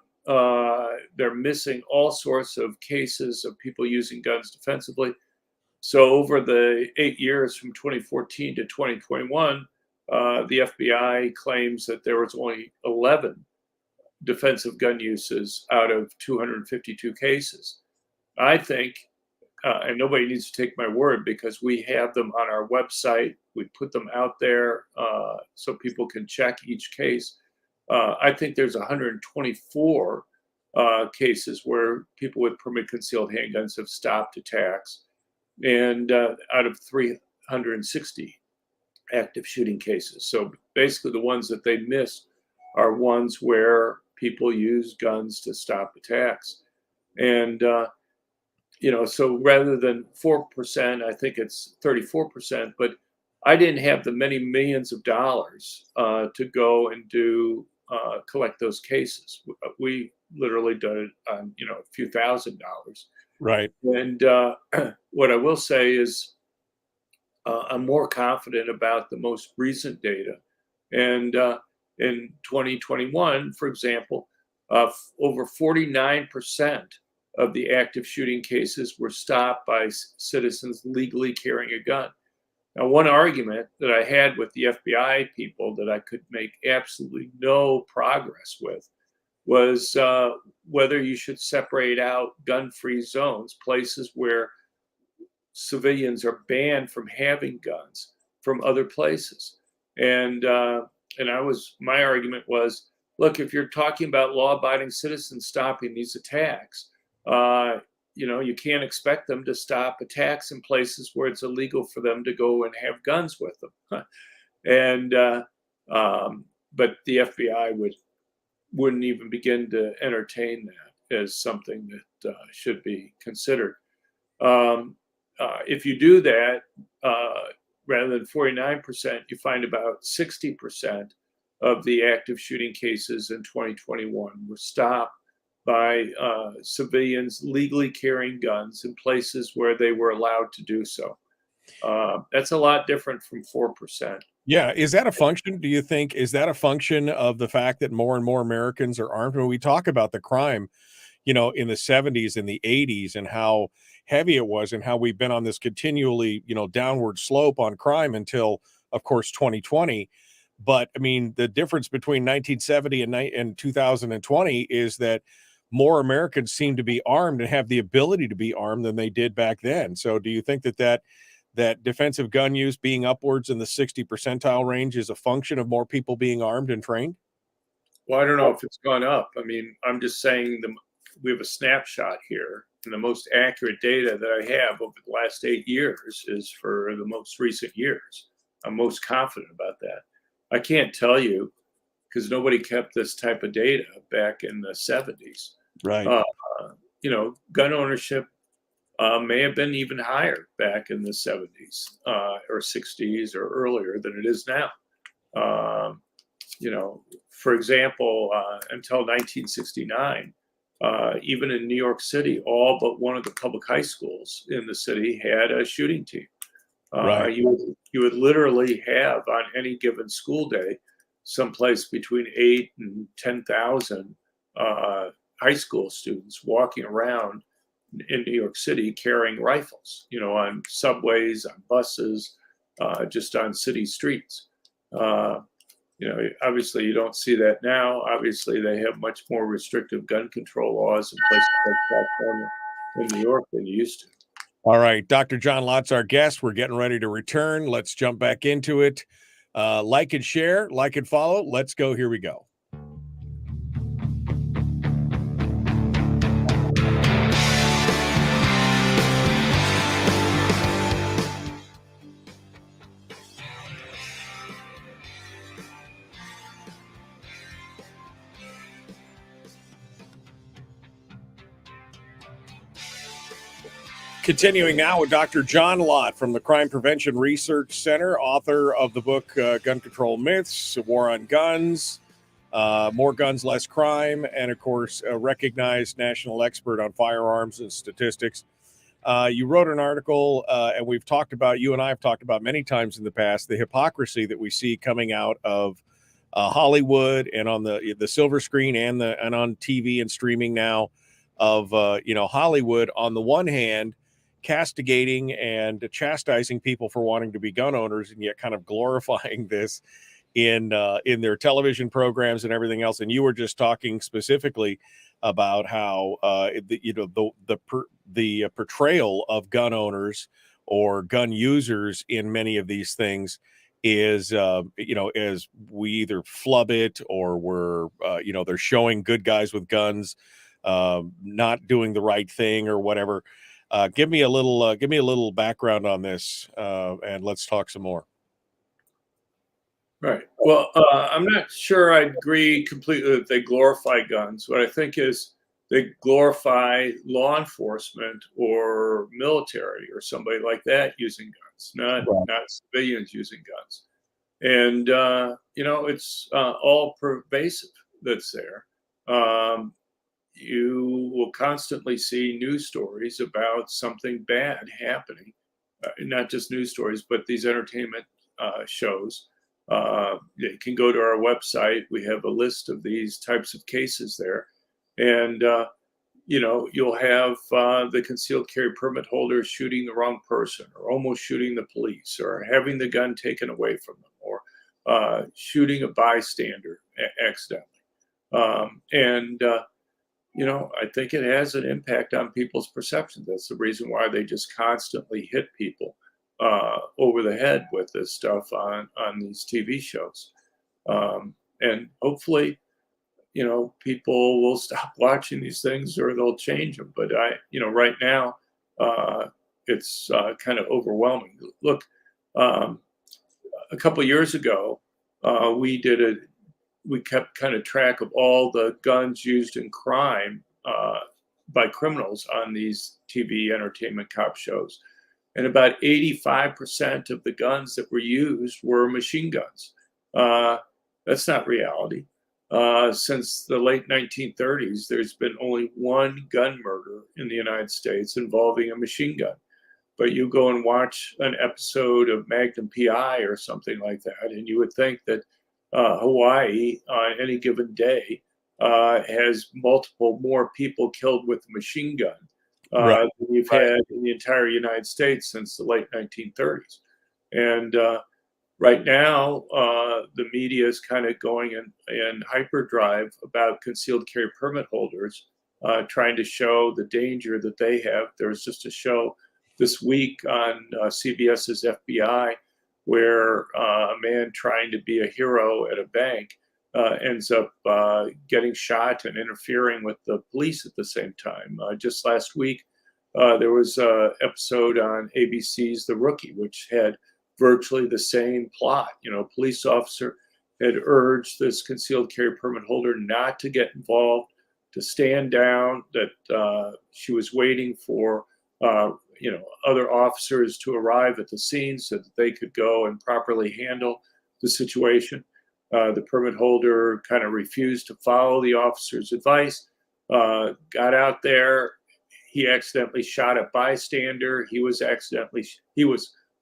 They're missing all sorts of cases of people using guns defensively. So over the 8 years from 2014 to 2021, the FBI claims that there was only 11 defensive gun uses out of 252 cases. I think, and nobody needs to take my word because we have them on our website. We put them out there so people can check each case. I think there's 124 cases where people with permit concealed handguns have stopped attacks, and out of 360 active shooting cases. So basically the ones that they missed are ones where people use guns to stop attacks. And, so rather than 4%, I think it's 34%, but I didn't have the many millions of dollars to go and collect those cases. We literally did it on, a few $1,000s. Right. And what I will say is I'm more confident about the most recent data. And in 2021, for example, over 49% of the active shooting cases were stopped by citizens legally carrying a gun. Now, one argument that I had with the FBI people that I could make absolutely no progress with was whether you should separate out gun-free zones, places where civilians are banned from having guns, from other places. And my argument was, look, if you're talking about law-abiding citizens stopping these attacks, you can't expect them to stop attacks in places where it's illegal for them to go and have guns with them. And but the FBI wouldn't even begin to entertain that as something that should be considered. If you do that, rather than 49%, you find about 60% of the active shooting cases in 2021 were stopped by civilians legally carrying guns in places where they were allowed to do so. That's a lot different from 4%. Yeah. Is that a function, do you think, is that a function of the fact that more and more Americans are armed? When we talk about the crime, in the 70s and the 80s and how heavy it was and how we've been on this continually, downward slope on crime until, of course, 2020. But I mean, the difference between 1970 and 2020 is that more Americans seem to be armed and have the ability to be armed than they did back then. So do you think that defensive gun use being upwards in the 60 percentile range is a function of more people being armed and trained? Well, I don't know if it's gone up. I mean, I'm just saying we have a snapshot here, and the most accurate data that I have over the last 8 years is for the most recent years. I'm most confident about that. I can't tell you because nobody kept this type of data back in the 70s. Right. Gun ownership may have been even higher back in the 70s or 60s or earlier than it is now. For example, until 1969, even in New York City, all but one of the public high schools in the city had a shooting team. Right. You would literally have on any given school day, someplace between 8 and 10,000 high school students walking around in New York City carrying rifles, on subways, on buses, just on city streets. Obviously you don't see that now. Obviously they have much more restrictive gun control laws in places like California and New York than you used to. All right. Dr. John Lott's our guest. We're getting ready to return. Let's jump back into it. Like and share, like and follow. Let's go. Here we go. Continuing now with Dr. John Lott from the Crime Prevention Research Center, author of the book Gun Control Myths, War on Guns, More Guns, Less Crime, and of course, a recognized national expert on firearms and statistics. You wrote an article, and you and I have talked about many times in the past, the hypocrisy that we see coming out of Hollywood and on the silver screen and on TV and streaming now of Hollywood on the one hand, castigating and chastising people for wanting to be gun owners, and yet kind of glorifying this in their television programs and everything else. And you were just talking specifically about how the portrayal of gun owners or gun users in many of these things is as we either flub it or we're they're showing good guys with guns not doing the right thing or whatever. Give me a little background on this, and let's talk some more. Right. Well, I'm not sure I agree completely that they glorify guns. What I think is they glorify law enforcement or military or somebody like that using guns, not civilians using guns. And it's all pervasive that's there. You will constantly see news stories about something bad happening, not just news stories, but these entertainment shows. You can go to our website. We have a list of these types of cases there. And, you'll have the concealed carry permit holder shooting the wrong person or almost shooting the police or having the gun taken away from them or shooting a bystander accidentally. I think it has an impact on people's perceptions. That's the reason why they just constantly hit people over the head with this stuff on these TV shows. And hopefully, people will stop watching these things or they'll change them. But right now, it's kind of overwhelming. Look, a couple of years ago, we did we kept kind of track of all the guns used in crime by criminals on these TV entertainment cop shows. And about 85% of the guns that were used were machine guns. That's not reality. Since the late 1930s, there's been only one gun murder in the United States involving a machine gun. But you go and watch an episode of Magnum PI or something like that, and you would think that Hawaii on any given day has multiple more people killed with a machine gun than you've had in the entire United States since the late 1930s. And right now, the media is kind of going in hyperdrive about concealed carry permit holders, trying to show the danger that they have. There was just a show this week on CBS's FBI where a man trying to be a hero at a bank ends up getting shot and interfering with the police at the same time. Just last week, there was an episode on ABC's The Rookie, which had virtually the same plot. You know, a police officer had urged this concealed carry permit holder not to get involved, to stand down, that she was waiting for other officers to arrive at the scene so that they could go and properly handle the situation. The permit holder kind of refused to follow the officer's advice, got out there. He accidentally shot a bystander. He was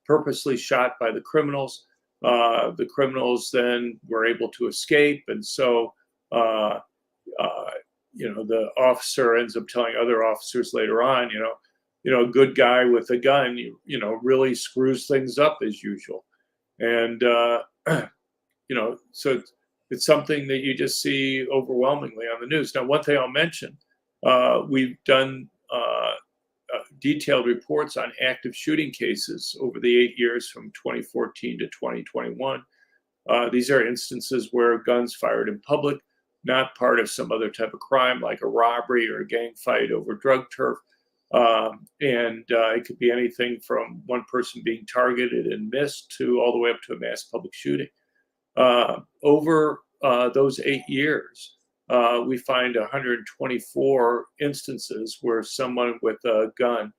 purposely shot by the criminals. The criminals then were able to escape. And so, the officer ends up telling other officers later on, a good guy with a gun, really screws things up as usual. And, so it's something that you just see overwhelmingly on the news. Now, one thing I'll mention, we've done detailed reports on active shooting cases over the 8 years from 2014 to 2021. These are instances where guns fired in public, not part of some other type of crime like a robbery or a gang fight over drug turf. It could be anything from one person being targeted and missed to all the way up to a mass public shooting. Over those 8 years, we find 124 instances where someone with a gun,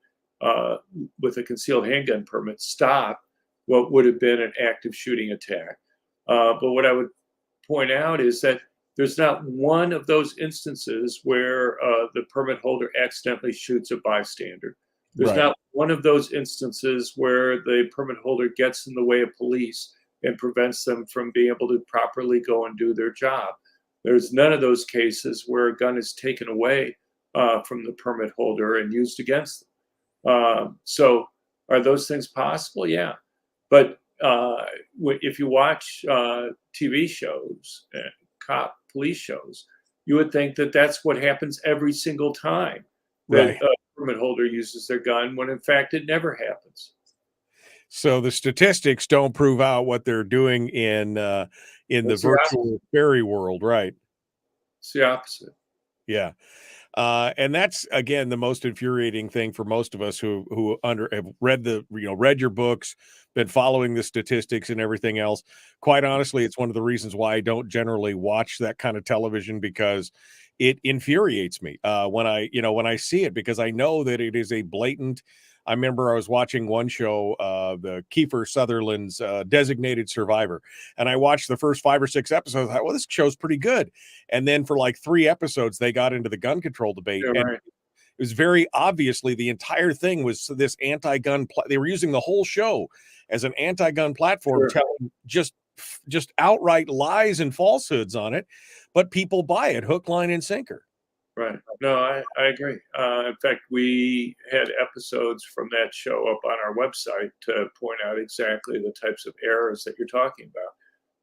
with a concealed handgun permit, stopped what would have been an active shooting attack. But what I would point out is that there's not one of those instances where the permit holder accidentally shoots a bystander. There's not one of those instances where the permit holder gets in the way of police and prevents them from being able to properly go and do their job. There's none of those cases where a gun is taken away from the permit holder and used against them. So are those things possible? Yeah. But if you watch TV shows, police shows, you would think that that's what happens every single time that a permit holder uses their gun, when in fact it never happens. So the statistics don't prove out what they're doing in the virtual fairy world, right? It's the opposite. Yeah. And that's, again, the most infuriating thing for most of us who have read your books, been following the statistics and everything else. Quite honestly, it's one of the reasons why I don't generally watch that kind of television, because it infuriates me when I see it, because I know that it is a blatant. I remember I was watching one show, the Kiefer Sutherland's Designated Survivor, and I watched the first 5 or 6 episodes. I thought, well, this show's pretty good. And then for like 3 episodes, they got into the gun control debate. Yeah, and right. it was very obviously the entire thing was this anti-gun. They were using the whole show as an anti-gun platform, telling just outright lies and falsehoods on it. But people buy it hook, line, and sinker. Right. No, I agree. In fact, we had episodes from that show up on our website to point out exactly the types of errors that you're talking about.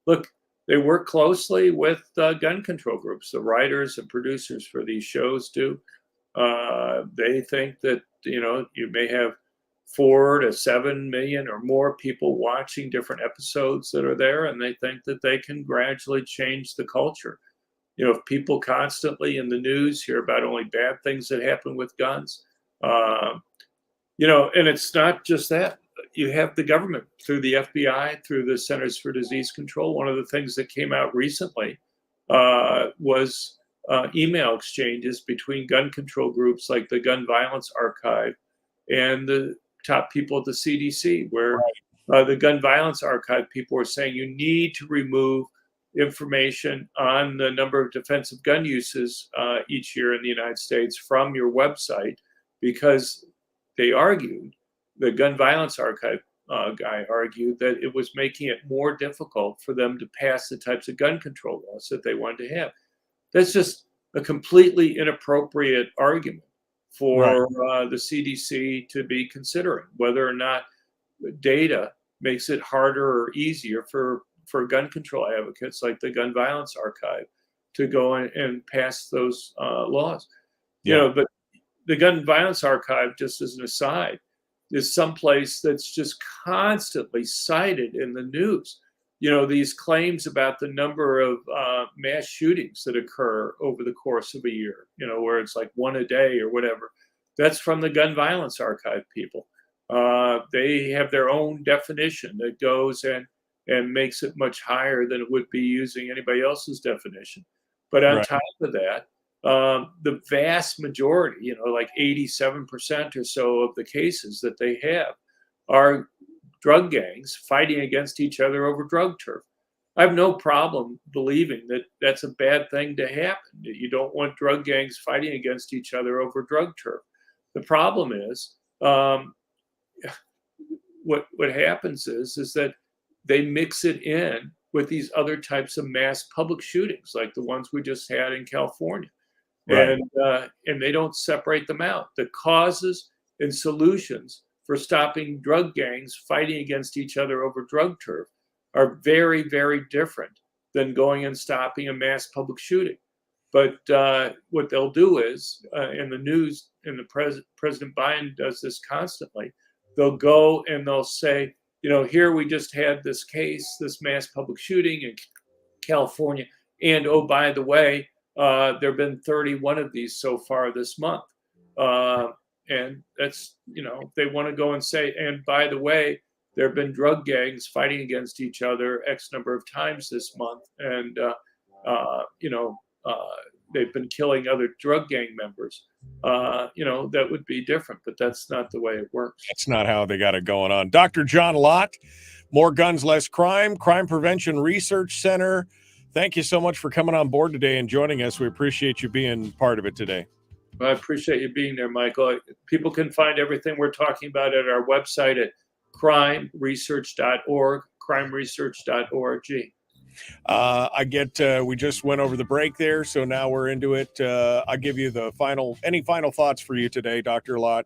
Look, they work closely with gun control groups. The writers and producers for these shows do. They think that, you may have 4 to 7 million or more people watching different episodes that are there, and they think that they can gradually change the culture. If people constantly in the news hear about only bad things that happen with guns, and it's not just that. You have the government through the FBI, through the Centers for Disease Control. One of the things that came out recently was email exchanges between gun control groups like the Gun Violence Archive and the top people at the CDC, where the Gun Violence Archive people were saying you need to remove information on the number of defensive gun uses each year in the United States from your website, because they argued, the Gun Violence Archive guy argued, that it was making it more difficult for them to pass the types of gun control laws that they wanted to have. That's just a completely inappropriate argument for the CDC to be considering, whether or not data makes it harder or easier for gun control advocates like the Gun Violence Archive to go in and pass those laws. You know, but the Gun Violence Archive, just as an aside, is someplace that's just constantly cited in the news. You know, these claims about the number of mass shootings that occur over the course of a year, you know, where it's like one a day or whatever. That's from the Gun Violence Archive people. They have their own definition that goes and makes it much higher than it would be using anybody else's definition. But on top of that, the vast majority, you know, like 87% or so of the cases that they have are drug gangs fighting against each other over drug turf. I have no problem believing that that's a bad thing to happen, that you don't want drug gangs fighting against each other over drug turf. The problem is, what happens is that they mix it in with these other types of mass public shootings, like the ones we just had in California. And they don't separate them out. The causes and solutions for stopping drug gangs fighting against each other over drug turf are very, very different than going and stopping a mass public shooting. But what they'll do is, in the news, and President Biden does this constantly, they'll go and they'll say, you know, here we just had this case, this mass public shooting in California, and oh, by the way, there have been 31 of these so far this month. And that's, you know, they want to go and say, and by the way, there have been drug gangs fighting against each other X number of times this month. And, you know, they've been killing other drug gang members. You know, that would be different, but that's not the way it works. That's not how they got it going on. Dr. John Lott, More Guns, Less Crime, Crime Prevention Research Center. Thank you so much for coming on board today and joining us. We appreciate you being part of it today. Well, I appreciate you being there, Michael. People can find everything we're talking about at our website at crimeresearch.org, crimeresearch.org. We just went over the break there, so now we're into it. I'll give you any final thoughts for you today, Dr. Lott.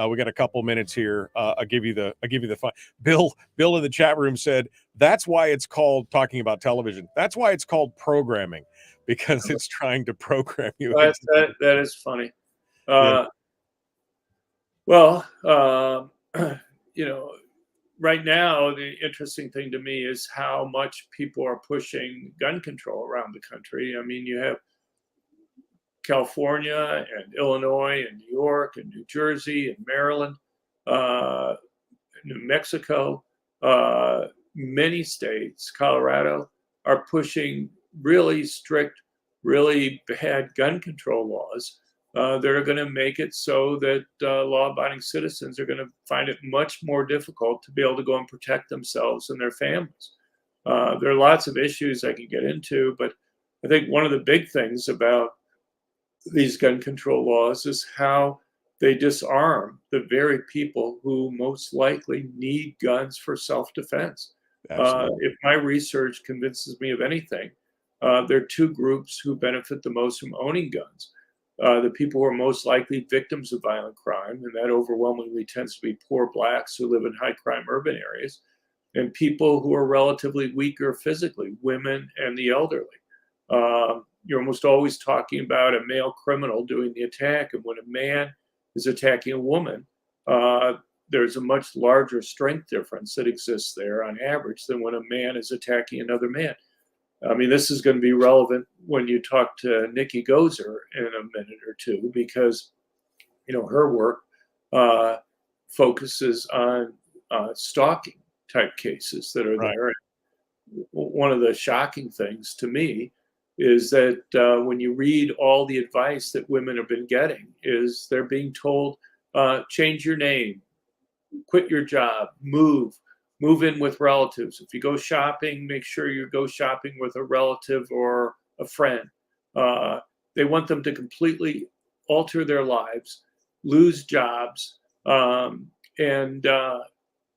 We got a couple minutes here. I'll give you the fun. Bill in the chat room said that's why it's called, talking about television, that's why it's called programming, because it's trying to program you. That is funny. You know, right now, the interesting thing to me is how much people are pushing gun control around the country. I mean, you have California and Illinois and New York and New Jersey and Maryland, New Mexico, many states, Colorado, are pushing really strict, really bad gun control laws that are going to make it so that law-abiding citizens are going to find it much more difficult to be able to go and protect themselves and their families. There are lots of issues I can get into, but I think one of the big things about these gun control laws is how they disarm the very people who most likely need guns for self-defense. If my research convinces me of anything, there are two groups who benefit the most from owning guns. The people who are most likely victims of violent crime, and that overwhelmingly tends to be poor Blacks who live in high crime urban areas, and people who are relatively weaker physically, women and the elderly. You're almost always talking about a male criminal doing the attack, and when a man is attacking a woman, there's a much larger strength difference that exists there on average than when a man is attacking another man. I mean, this is going to be relevant when you talk to Nikki Goeser in a minute or two, because, you know, her work focuses on stalking type cases that are there. One of the shocking things to me is that when you read all the advice that women have been getting, is they're being told, change your name, quit your job, move in with relatives. If you go shopping, make sure you go shopping with a relative or a friend. They want them to completely alter their lives, lose jobs, and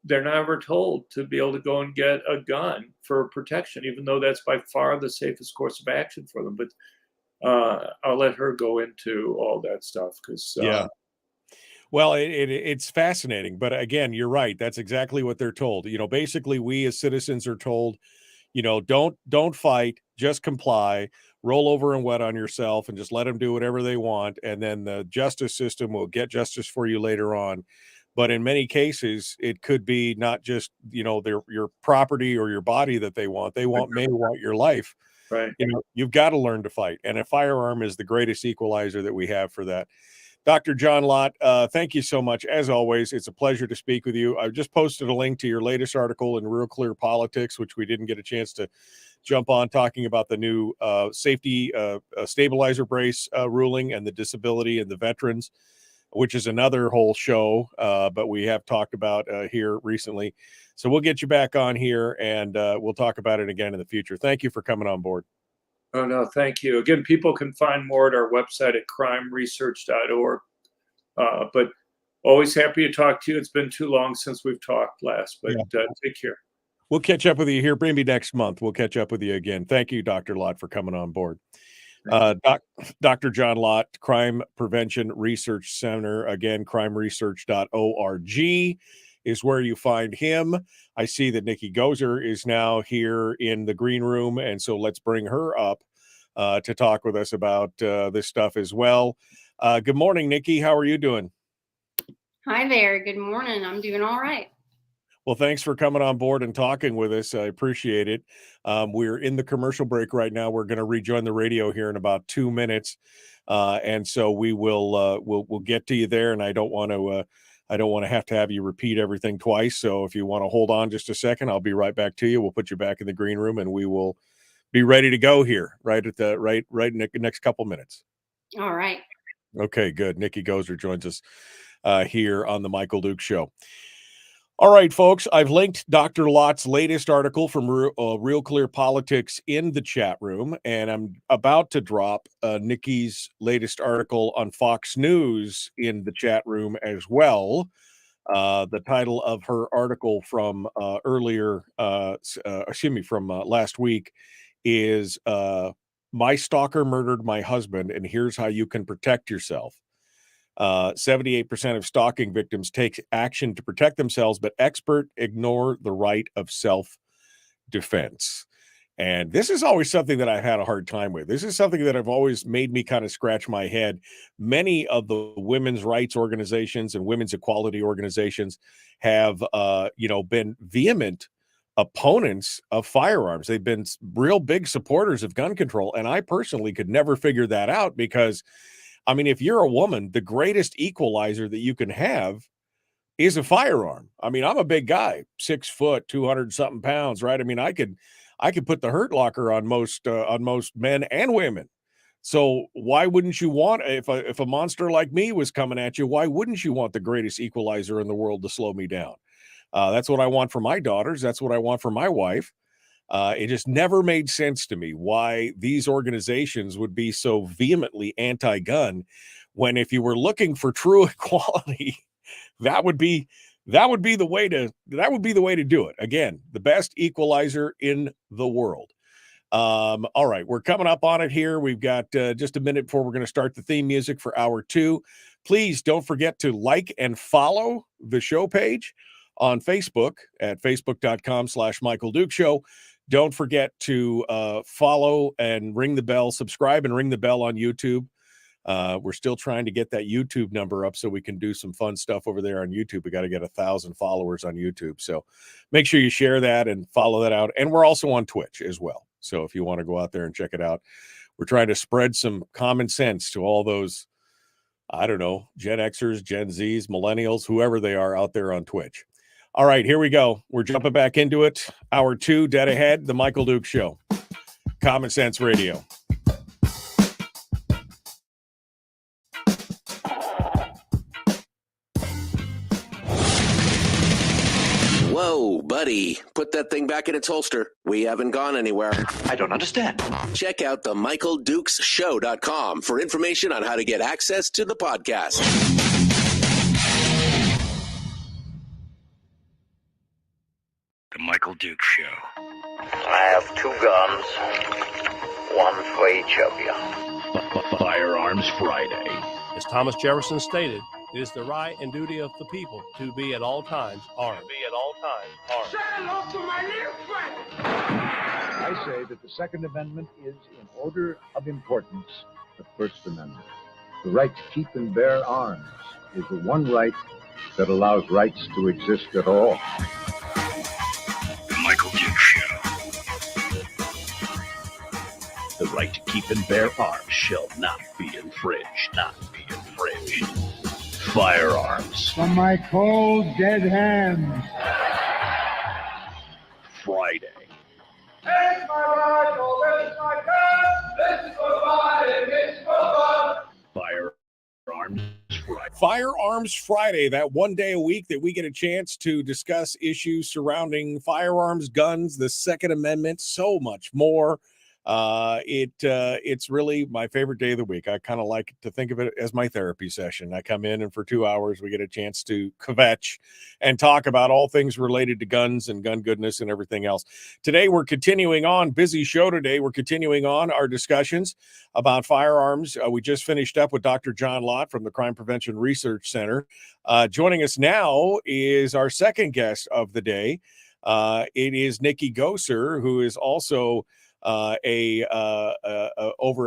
they're never told to be able to go and get a gun for protection, even though that's by far the safest course of action for them. But I'll let her go into all that stuff because Yeah. Well, it's fascinating, but again, you're right. That's exactly what they're told. Basically, we as citizens are told, don't fight, just comply, roll over and wet on yourself, and just let them do whatever they want, and then the justice system will get justice for you later on. But in many cases, it could be not just your property or your body that they want. They may want your life. right. You've got to learn to fight, and a firearm is the greatest equalizer that we have for that. Dr. John Lott, thank you so much. As always, it's a pleasure to speak with you. I've just posted a link to your latest article in Real Clear Politics, which we didn't get a chance to jump on, talking about the new safety stabilizer brace ruling and the disability and the veterans, which is another whole show, but we have talked about here recently. So we'll get you back on here, and we'll talk about it again in the future. Thank you for coming on board. Oh, no, thank you. Again, people can find more at our website at crimeresearch.org. But always happy to talk to you. It's been too long since we've talked last, but take care. We'll catch up with you here maybe next month. We'll catch up with you again. Thank you, Dr. Lott, for coming on board. Dr. John Lott, Crime Prevention Research Center. Again, crimeresearch.org is where you find him. I see that Nikki Goeser is now here in the green room, and so let's bring her up to talk with us about this stuff as well. Good morning, Nikki. How are you doing? Hi there. Good morning. I'm doing all right. Well, thanks for coming on board and talking with us. I appreciate it. We're in the commercial break right now. We're going to rejoin the radio here in about 2 minutes, and so we will we'll get to you there. And I don't want to have you repeat everything twice. So if you want to hold on just a second, I'll be right back to you. We'll put you back in the green room, and we will be ready to go here right in the next couple minutes. All right. Okay, good. Nikki Goeser joins us here on the Michael Duke Show. All right, folks, I've linked Dr. Lott's latest article from Real Clear Politics in the chat room, and I'm about to drop Nikki's latest article on Fox News in the chat room as well. The title of her article from from last week is "My Stalker Murdered My Husband, and Here's How You Can Protect Yourself." 78% of stalking victims take action to protect themselves, but experts ignore the right of self-defense. And this is always something that I've had a hard time with. This is something that I've always made me kind of scratch my head. Many of the women's rights organizations and women's equality organizations have, been vehement opponents of firearms. They've been real big supporters of gun control. And I personally could never figure that out because, I mean, if you're a woman, the greatest equalizer that you can have is a firearm. I mean, I'm a big guy, 6 foot, 200 something pounds, right? I mean, I could put the hurt locker on most men and women. So why wouldn't you want, if a monster like me was coming at you, why wouldn't you want the greatest equalizer in the world to slow me down? That's what I want for my daughters. That's what I want for my wife. It just never made sense to me why these organizations would be so vehemently anti-gun when, if you were looking for true equality, that would be the way to do it. Again, the best equalizer in the world. All right, we're coming up on it here. We've got just a minute before we're going to start the theme music for hour 2. Please don't forget to like and follow the show page on Facebook at facebook.com/Michael Duke Show. Don't forget to follow and ring the bell, subscribe and ring the bell on YouTube. We're still trying to get that YouTube number up so we can do some fun stuff over there on YouTube. We got to get 1,000 followers on YouTube. So make sure you share that and follow that out. And we're also on Twitch as well. So if you want to go out there and check it out, we're trying to spread some common sense to all those, I don't know, Gen Xers, Gen Zs, millennials, whoever they are out there on Twitch. All right, here we go. We're jumping back into it. Hour 2, dead ahead, the Michael Duke Show. Common Sense Radio. Whoa, buddy. Put that thing back in its holster. We haven't gone anywhere. I don't understand. Check out the MichaelDukesShow.com for information on how to get access to the podcast. The Michael Dukes Show. I have 2 guns, one for each of you. Firearms Friday. As Thomas Jefferson stated, it is the right and duty of the people to be at all times armed. Say hello to my little friend. I say that the Second Amendment is, in order of importance, the First Amendment. The right to keep and bear arms is the one right that allows rights to exist at all. The Michael Dukes Show. The right to keep and bear arms shall not be infringed. Firearms From my cold, dead hands. Friday. This is my rifle, this is my gun, this is for fighting, this is for fun. Firearms Friday. Firearms Friday, that one day a week that we get a chance to discuss issues surrounding firearms, guns, the Second Amendment, so much more. It's really my favorite day of the week. I kind of like to think of it as my therapy session. I come in and for 2 hours we get a chance to kvetch and talk about all things related to guns and gun goodness and everything else. Today we're continuing on, busy show today. We're continuing on our discussions about firearms. We just finished up with Dr. John Lott from the Crime Prevention Research Center. Joining us now is our second guest of the day. It is Nikki Goeser, who is also over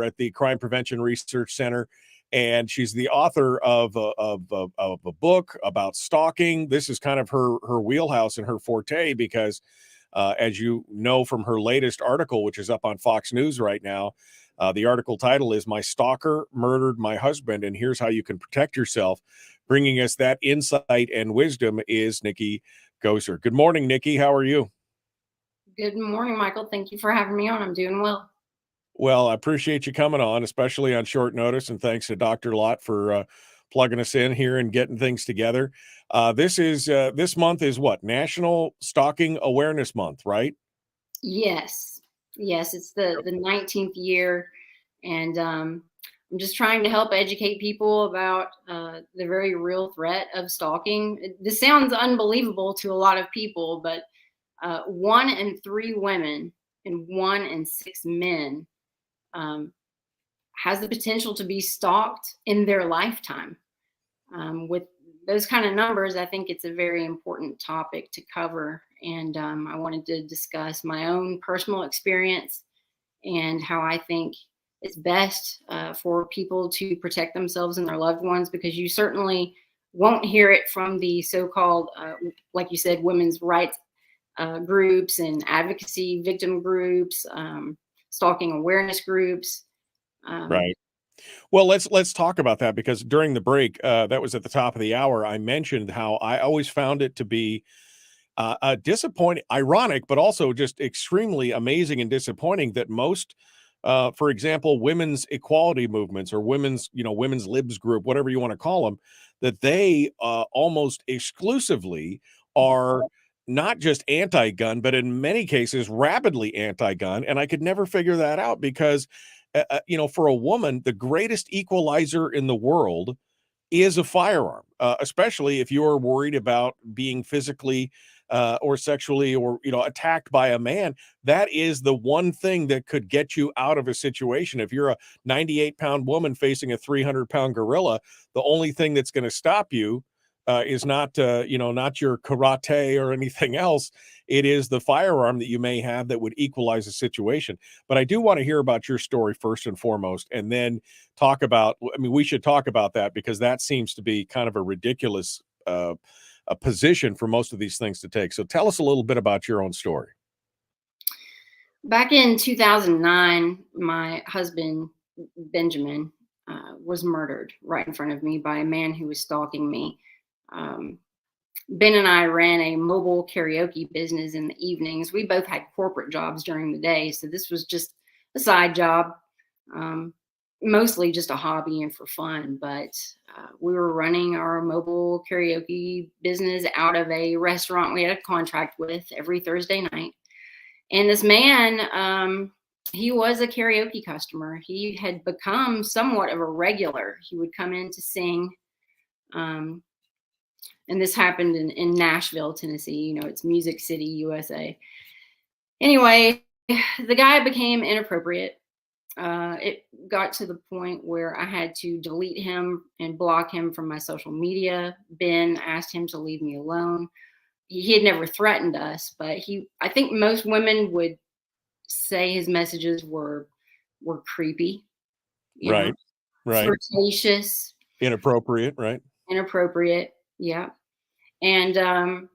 at the Crime Prevention Research Center, and she's the author of a book about stalking. This is kind of her wheelhouse and her forte because, as you know from her latest article, which is up on Fox News right now, the article title is "My Stalker Murdered My Husband, and Here's How You Can Protect Yourself." Bringing us that insight and wisdom is Nikki Goeser. Good morning, Nikki. How are you? Good morning, Michael. Thank you for having me on. I'm doing well. Well, I appreciate you coming on, especially on short notice, and thanks to Dr. Lott for plugging us in here and getting things together. This month is what? National Stalking Awareness Month, right? Yes, it's the 19th year, and I'm just trying to help educate people about the very real threat of stalking. This sounds unbelievable to a lot of people, but 1 in 3 women and 1 in 6 men has the potential to be stalked in their lifetime. With those kind of numbers, I think it's a very important topic to cover. And I wanted to discuss my own personal experience and how I think it's best for people to protect themselves and their loved ones, because you certainly won't hear it from the so-called, like you said, women's rights groups and advocacy victim groups, stalking awareness groups. Right. Well, let's talk about that, because during the break, that was at the top of the hour, I mentioned how I always found it to be disappointing, ironic, but also just extremely amazing and disappointing that most, for example, women's equality movements or women's libs group, whatever you want to call them, that they almost exclusively are not just anti-gun, but in many cases, rabidly anti-gun. And I could never figure that out because, for a woman, the greatest equalizer in the world is a firearm, especially if you're worried about being physically or sexually or, attacked by a man. That is the one thing that could get you out of a situation. If you're a 98-pound woman facing a 300-pound gorilla, the only thing that's going to stop you is not your karate or anything else. It is the firearm that you may have that would equalize the situation. But I do want to hear about your story first and foremost, and then we should talk about that, because that seems to be kind of a ridiculous a position for most of these things to take. So tell us a little bit about your own story. Back in 2009, my husband, Benjamin, was murdered right in front of me by a man who was stalking me. Ben and I ran a mobile karaoke business in the evenings. We both had corporate jobs during the day, so this was just a side job, mostly just a hobby and for fun. But we were running our mobile karaoke business out of a restaurant we had a contract with every Thursday night. And this man, he was a karaoke customer. He had become somewhat of a regular. He would come in to sing. And this happened in Nashville, Tennessee. It's Music City, USA. Anyway, the guy became inappropriate. It got to the point where I had to delete him and block him from my social media. Ben asked him to leave me alone. He had never threatened us, but I think most women would say his messages were creepy, right, flirtatious, inappropriate, right? Inappropriate, yeah. And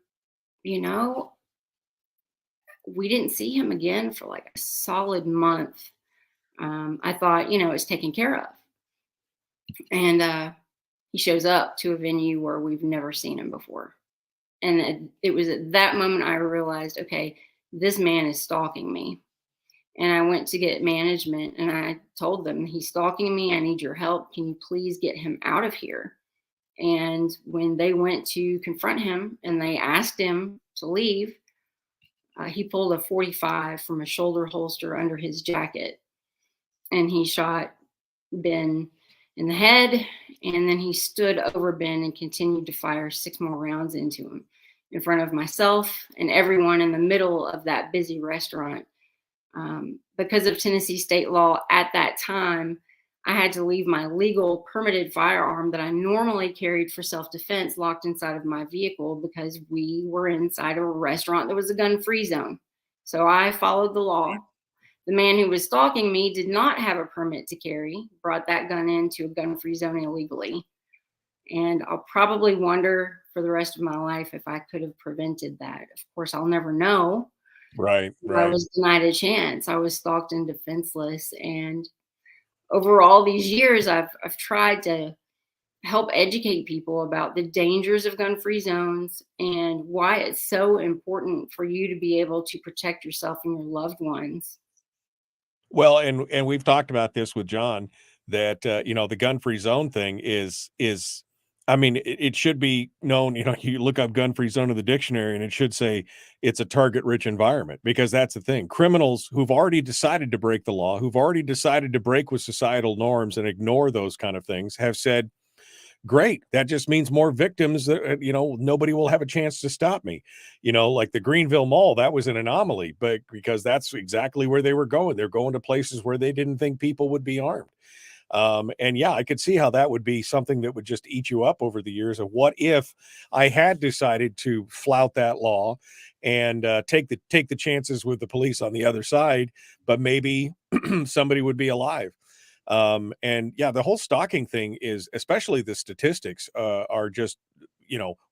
we didn't see him again for like a solid month. I thought, it's taken care of. And he shows up to a venue where we've never seen him before. And it was at that moment I realized, okay, this man is stalking me. And I went to get management and I told them, he's stalking me. I need your help. Can you please get him out of here? And when they went to confront him and they asked him to leave, he pulled a .45 from a shoulder holster under his jacket. And he shot Ben in the head. And then he stood over Ben and continued to fire 6 more rounds into him in front of myself and everyone in the middle of that busy restaurant. Because of Tennessee state law at that time, I had to leave my legal permitted firearm that I normally carried for self-defense locked inside of my vehicle because we were inside of a restaurant that was a gun-free zone. So I followed the law. The man who was stalking me did not have a permit to carry, brought that gun into a gun-free zone illegally. And I'll probably wonder for the rest of my life if I could have prevented that. Of course, I'll never know. Right. I was denied a chance. I was stalked and defenseless. And over all these years, I've tried to help educate people about the dangers of gun-free zones and why it's so important for you to be able to protect yourself and your loved ones. Well, and we've talked about this with John that the gun-free zone thing is I mean, it should be known, you look up gun-free zone in the dictionary and it should say it's a target-rich environment, because that's the thing. Criminals who've already decided to break the law, who've already decided to break with societal norms and ignore those kind of things, have said, great, that just means more victims that, nobody will have a chance to stop me. Like the Greenville Mall, that was an anomaly, but because that's exactly where they were going. They're going to places where they didn't think people would be armed. And yeah, I could see how that would be something that would just eat you up over the years of what if I had decided to flout that law and take the chances with the police on the other side, but maybe somebody would be alive. And yeah, the whole stalking thing is, especially the statistics are just,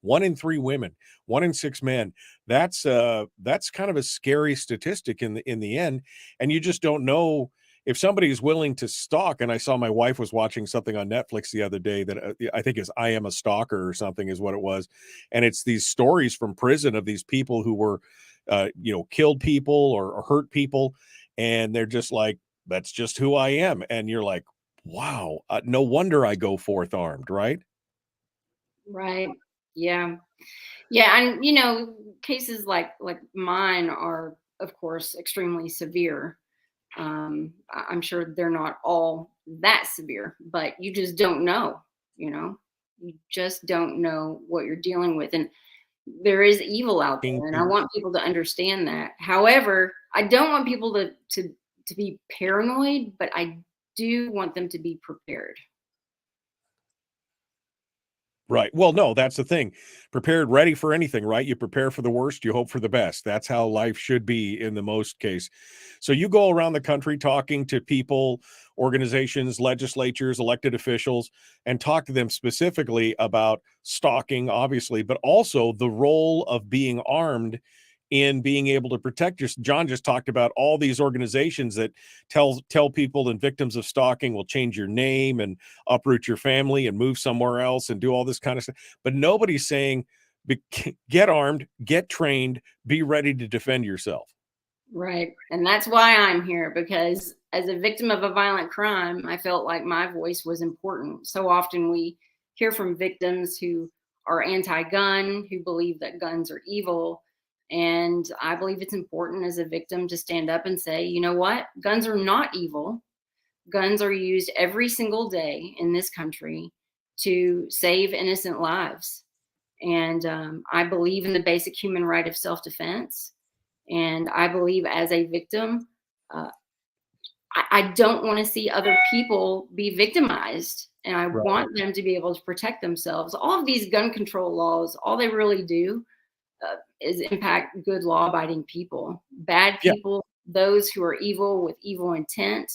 1 in 3 women, 1 in 6 men. That's kind of a scary statistic in the end. And you just don't know if somebody is willing to stalk. And I saw my wife was watching something on Netflix the other day that I think is I Am a Stalker or something is what it was. And it's these stories from prison of these people who were, killed people or hurt people. And they're just like, that's just who I am. And you're like, wow, no wonder I go forth armed, right? Right. Yeah. Yeah. And, cases like mine are, of course, extremely severe. I'm sure they're not all that severe, but you just don't know, you just don't know what you're dealing with. And there is evil out there. And I want people to understand that. However, I don't want people to be paranoid, but I do want them to be prepared. Right. Well, no, that's the thing. Prepared, ready for anything, right? You prepare for the worst, you hope for the best. That's how life should be in the most case. So you go around the country talking to people, organizations, legislatures, elected officials, and talk to them specifically about stalking, obviously, but also the role of being armed in being able to protect yourself. John just talked about all these organizations that tell people and victims of stalking will change your name and uproot your family and move somewhere else and do all this kind of stuff. But nobody's saying get armed, get trained, be ready to defend yourself. Right. And that's why I'm here, because as a victim of a violent crime, I felt like my voice was important. So often we hear from victims who are anti-gun, who believe that guns are evil. And I believe it's important as a victim to stand up and say, you know what? Guns are not evil. Guns are used every single day in this country to save innocent lives. And I believe in the basic human right of self-defense. And I believe as a victim, I don't want to see other people be victimized. And I want them to be able to protect themselves. All of these gun control laws, all they really do is impact good law-abiding people. Bad people, those who are evil with evil intent.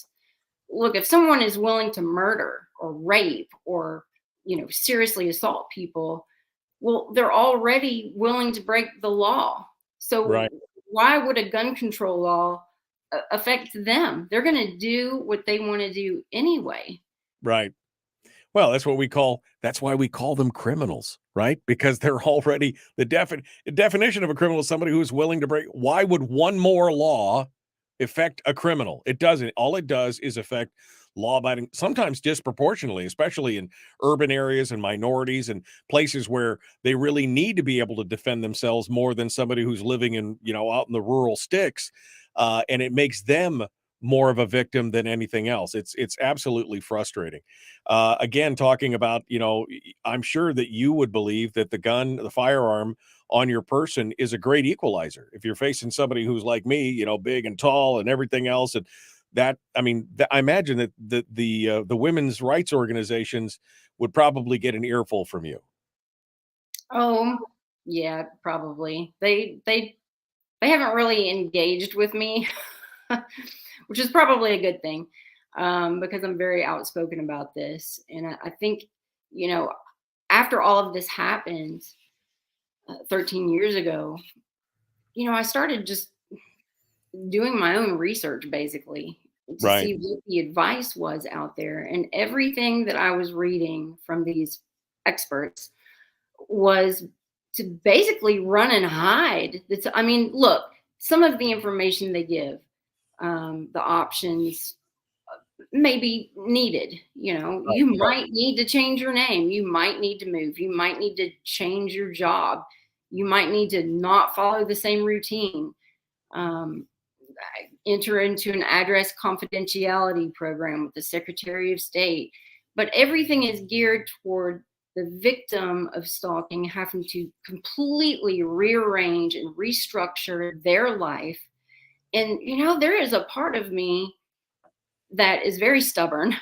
Look, if someone is willing to murder or rape or, seriously assault people, well, they're already willing to break the law. So why would a gun control law affect them? They're going to do what they want to do anyway. Right. Well, that's why we call them criminals, right? Because they're already the definition of a criminal is somebody who's willing to break. Why would one more law affect a criminal? It doesn't. All it does is affect law-abiding, sometimes disproportionately, especially in urban areas and minorities and places where they really need to be able to defend themselves more than somebody who's living in, out in the rural sticks. And it makes them more of a victim than anything else. It's absolutely frustrating. Again, talking about, I'm sure that you would believe that the firearm on your person is a great equalizer. If you're facing somebody who's like me, big and tall and everything else, and I imagine that the women's rights organizations would probably get an earful from you. Oh, yeah, probably. They haven't really engaged with me, which is probably a good thing, because I'm very outspoken about this. And I think, after all of this happened 13 years ago, I started just doing my own research, basically, to see what the advice was out there. And everything that I was reading from these experts was to basically run and hide. Look, some of the information they give, the options may be needed. You might need to change your name. You might need to move. You might need to change your job. You might need to not follow the same routine. Enter into an address confidentiality program with the Secretary of State. But everything is geared toward the victim of stalking having to completely rearrange and restructure their life. And, there is a part of me that is very stubborn.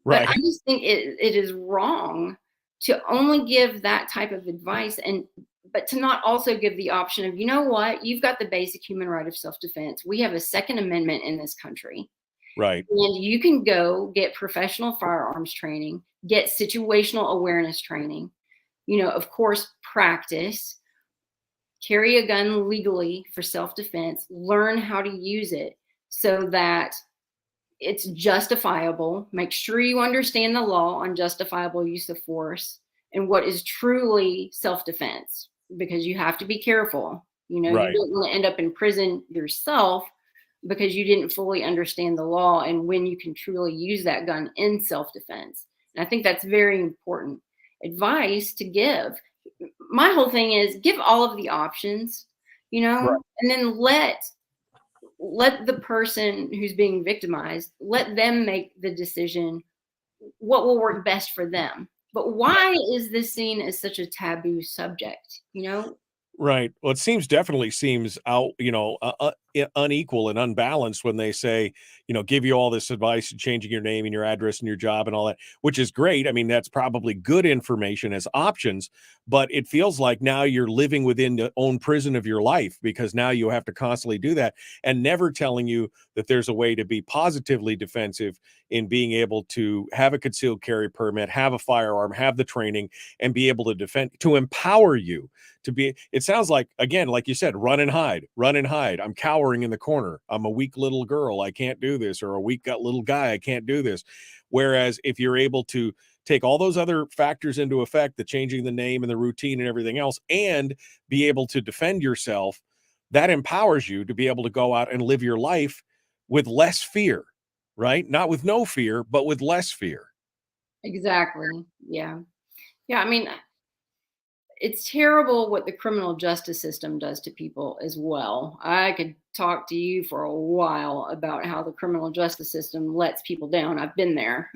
But I just think it is wrong to only give that type of advice, but to not also give the option of, you've got the basic human right of self-defense. We have a Second Amendment in this country. Right. And you can go get professional firearms training, get situational awareness training, of course, practice, carry a gun legally for self-defense, learn how to use it so that it's justifiable. Make sure you understand the law on justifiable use of force and what is truly self-defense, because you have to be careful. You don't want to end up in prison yourself because you didn't fully understand the law and when you can truly use that gun in self-defense. And I think that's very important advice to give. My whole thing is give all of the options, and then let the person who's being victimized, let them make the decision what will work best for them. But why is this seen as such a taboo subject? Right. Well, it definitely seems out, unequal and unbalanced when they say, give you all this advice, changing your name and your address and your job and all that, which is great. I mean, that's probably good information as options, but it feels like now you're living within the own prison of your life, because now you have to constantly do that, and never telling you that there's a way to be positively defensive in being able to have a concealed carry permit, have a firearm, have the training, and be able to defend, to empower you to be. It sounds like, again, like you said, run and hide. I'm cowering in the corner. I'm a weak little girl. I can't do this. Or a weak little guy. I can't do this. Whereas if you're able to take all those other factors into effect, the changing the name and the routine and everything else, and be able to defend yourself, that empowers you to be able to go out and live your life with less fear. right? Not with no fear, but with less fear. Exactly. Yeah. Yeah. I mean, it's terrible what the criminal justice system does to people as well. I could talk to you for a while about how the criminal justice system lets people down. I've been there.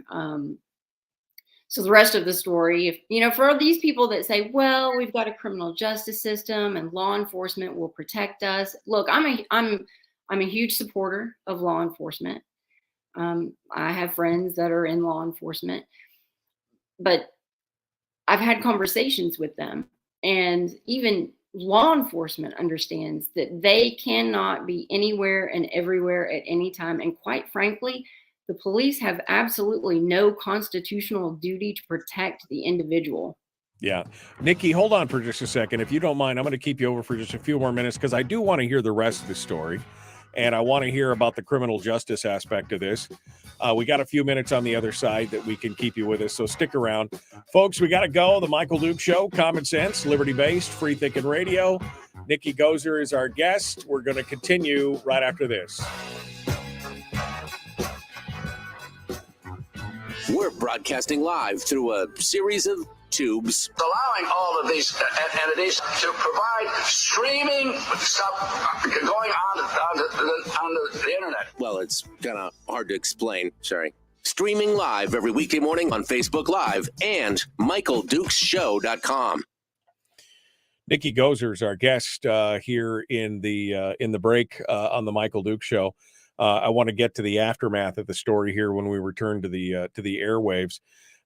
So the rest of the story, if for these people that say, "Well, we've got a criminal justice system and law enforcement will protect us." Look, I'm a huge supporter of law enforcement. I have friends that are in law enforcement, but I've had conversations with them, and even law enforcement understands that they cannot be anywhere and everywhere at any time. And quite frankly, the police have absolutely no constitutional duty to protect the individual. Yeah. Nikki, hold on for just a second. If you don't mind, I'm going to keep you over for just a few more minutes because I do want to hear the rest of the story. And I want to hear about the criminal justice aspect of this. We got a few minutes on the other side that we can keep you with us, so stick around. Folks, we got to go. The Michael Duke Show, common sense, liberty-based, free-thinking radio. Nikki Goeser is our guest. We're going to continue right after this. We're broadcasting live through a series of tubes. Allowing all of these entities to provide streaming stuff going on the internet. Well, it's kind of hard to explain. Sorry. Streaming live every weekday morning on Facebook Live and MichaelDukesShow.com. Nikki Goeser is our guest here in the break on the Michael Duke Show. I want to get to the aftermath of the story here when we return to the airwaves.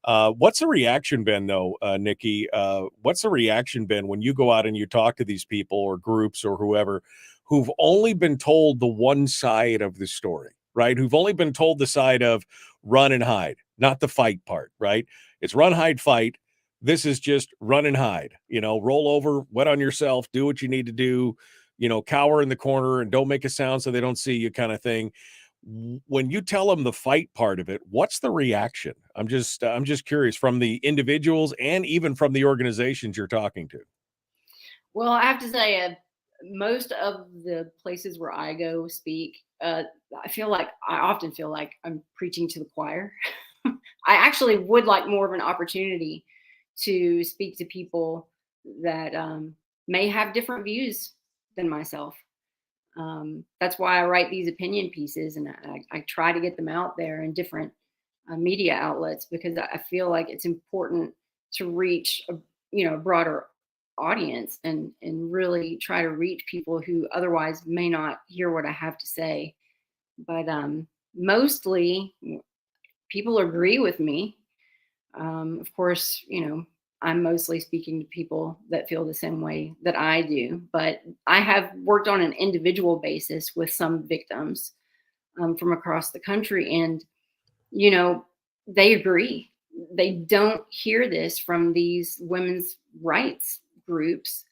What's the reaction been, though, Nikki? What's the reaction been when you go out and you talk to these people or groups or whoever who've only been told the one side of the story, right? Who've only been told the side of run and hide, not the fight part, right? It's run, hide, fight. This is just run and hide, roll over, wet on yourself, do what you need to do, cower in the corner and don't make a sound so they don't see you kind of thing. When you tell them the fight part of it, what's the reaction? I'm just curious from the individuals and even from the organizations you're talking to. Well, I have to say, most of the places where I go speak, I often feel like I'm preaching to the choir. I actually would like more of an opportunity to speak to people that may have different views than myself. That's why I write these opinion pieces, and I try to get them out there in different media outlets, because I feel like it's important to reach a broader audience and really try to reach people who otherwise may not hear what I have to say. But mostly people agree with me. Of course, I'm mostly speaking to people that feel the same way that I do, but I have worked on an individual basis with some victims from across the country, and they agree. They don't hear this from these women's rights groups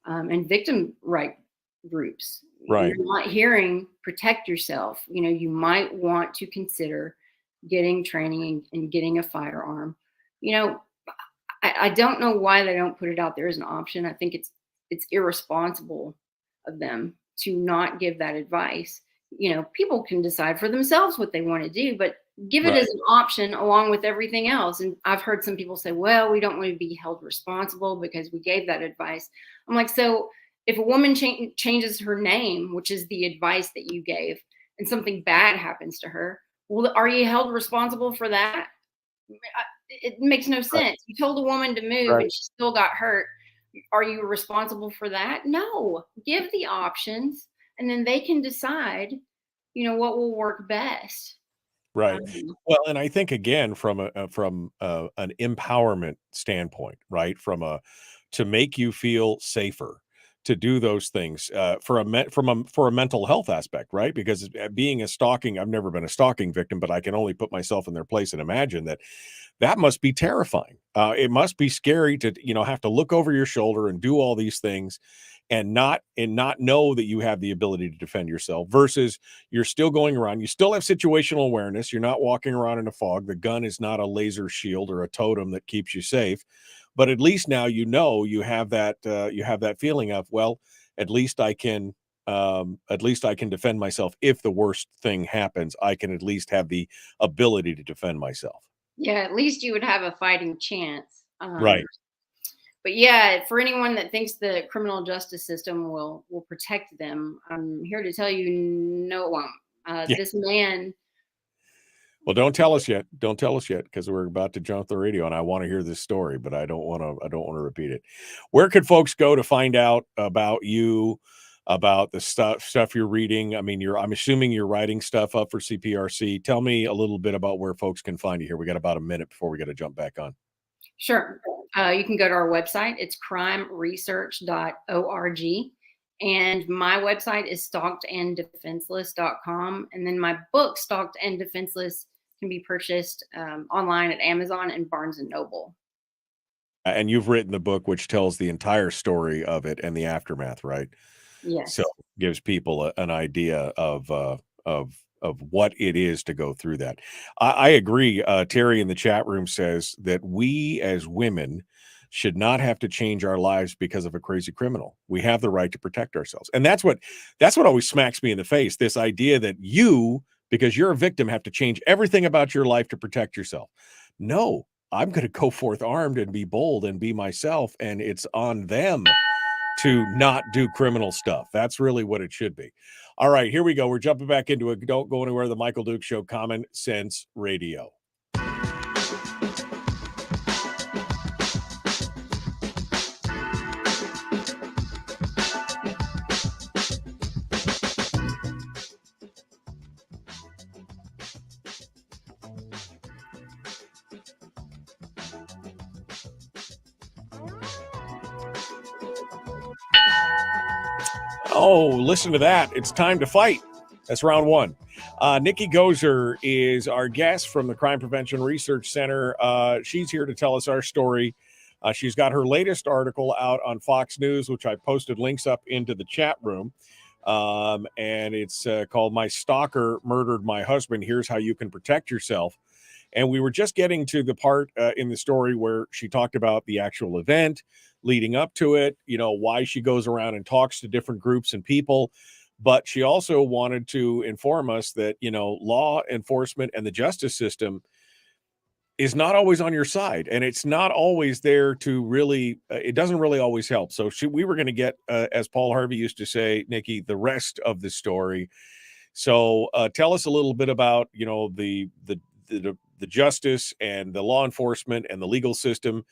and victim right groups. Right. You're not hearing protect yourself. You might want to consider getting training and getting a firearm. I don't know why they don't put it out there as an option. I think it's irresponsible of them to not give that advice. People can decide for themselves what they want to do, but give it as an option along with everything else. And I've heard some people say, well, we don't want to be held responsible because we gave that advice. I'm like, so if a woman changes her name, which is the advice that you gave, and something bad happens to her, well, are you held responsible for that? It makes no sense. You told a woman to move and she still got hurt. Are you responsible for that? No. Give the options, and then they can decide, what will work best. Right. Well, and I think again from an empowerment standpoint, right? To make you feel safer, to do those things for a mental health aspect, right? Because being I've never been a stalking victim, but I can only put myself in their place and imagine that must be terrifying. It must be scary to have to look over your shoulder and do all these things and not know that you have the ability to defend yourself, versus you're still going around. You still have situational awareness. You're not walking around in a fog. The gun is not a laser shield or a totem that keeps you safe. But at least now you have that feeling of, well, at least I can at least I can defend myself. If the worst thing happens, I can at least have the ability to defend myself. Yeah, at least you would have a fighting chance. Right. But yeah, for anyone that thinks the criminal justice system will protect them, I'm here to tell you, no, it won't. This man. Well, don't tell us yet. Don't tell us yet, because we're about to jump the radio, and I want to hear this story, but I don't want to repeat it. Where could folks go to find out about you, about the stuff you're reading? I mean, I'm assuming you're writing stuff up for CPRC. Tell me a little bit about where folks can find you here. We got about a minute before we got to jump back on. Sure. You can go to our website. It's crimeresearch.org. And my website is stalkedanddefenseless.com. And then my book, Stalked and Defenseless, can be purchased online at Amazon and Barnes & Noble. And you've written the book, which tells the entire story of it and the aftermath, right? Yes. So gives people an idea of what it is to go through that. I agree. Terry in the chat room says that we as women should not have to change our lives because of a crazy criminal. We have the right to protect ourselves. And that's what always smacks me in the face. This idea that you, because you're a victim, have to change everything about your life to protect yourself. No, I'm going to go forth armed and be bold and be myself. And it's on them to not do criminal stuff. That's really what it should be. All right, here we go. We're jumping back into it. Don't go anywhere. The Michael Dukes Show, Common Sense Radio. Oh, listen to that. It's time to fight. That's round one. Nikki Goeser is our guest from the Crime Prevention Research Center. She's here to tell us our story. She's got her latest article out on Fox News, which I posted links up into the chat room. And it's called My Stalker Murdered My Husband. Here's how you can protect yourself. And we were just getting to the part in the story where she talked about the actual event leading up to it, why she goes around and talks to different groups and people. But she also wanted to inform us that, law enforcement and the justice system is not always on your side. And it's not always there to really, it doesn't really always help. So we were going to get, as Paul Harvey used to say, Nikki, the rest of the story. So tell us a little bit about, the justice and the law enforcement and the legal system,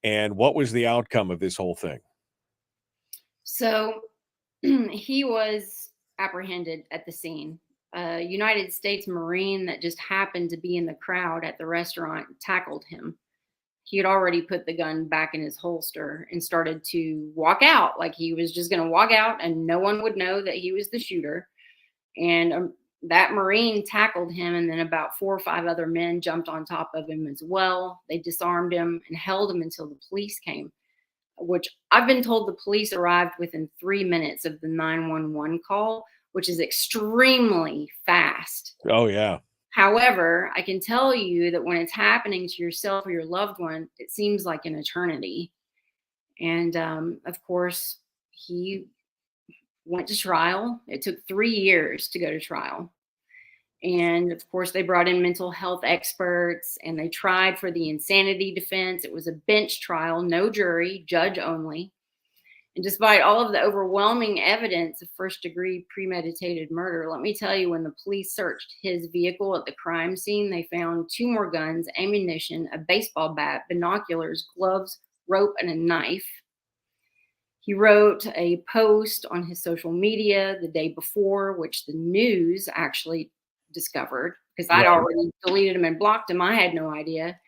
and what was the outcome of this whole thing? So he was apprehended at the scene. A United States Marine that just happened to be in the crowd at the restaurant tackled him. He had already put the gun back in his holster and started to walk out, like he was just going to walk out and no one would know that he was the shooter. And that Marine tackled him, and then about 4 or 5 other men jumped on top of him as well. They disarmed him and held him until the police came, which I've been told the police arrived within 3 minutes of the 911 call, which is extremely fast. Oh, yeah. However, I can tell you that when it's happening to yourself or your loved one, it seems like an eternity. And of course, he went to trial. It took 3 years to go to trial. And of course, they brought in mental health experts and they tried for the insanity defense. It was a bench trial, no jury, judge only. And despite all of the overwhelming evidence of first-degree premeditated murder, let me tell you, when the police searched his vehicle at the crime scene, they found 2 more guns, ammunition, a baseball bat, binoculars, gloves, rope, and a knife. He wrote a post on his social media the day before, which the news actually discovered because I'd already deleted him and blocked him. I had no idea.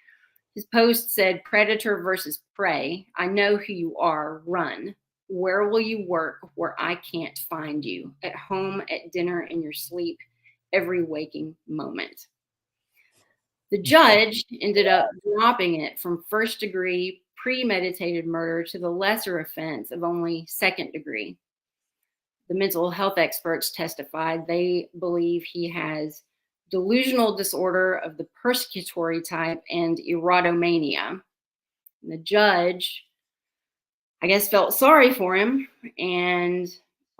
His post said, "Predator versus prey. I know who you are. Run. Where will you work where I can't find you? At home, at dinner, in your sleep, every waking moment." The judge ended up dropping it from first degree premeditated murder to the lesser offense of only second degree. The mental health experts testified they believe he has delusional disorder of the persecutory type and erotomania. And the judge, I guess, felt sorry for him and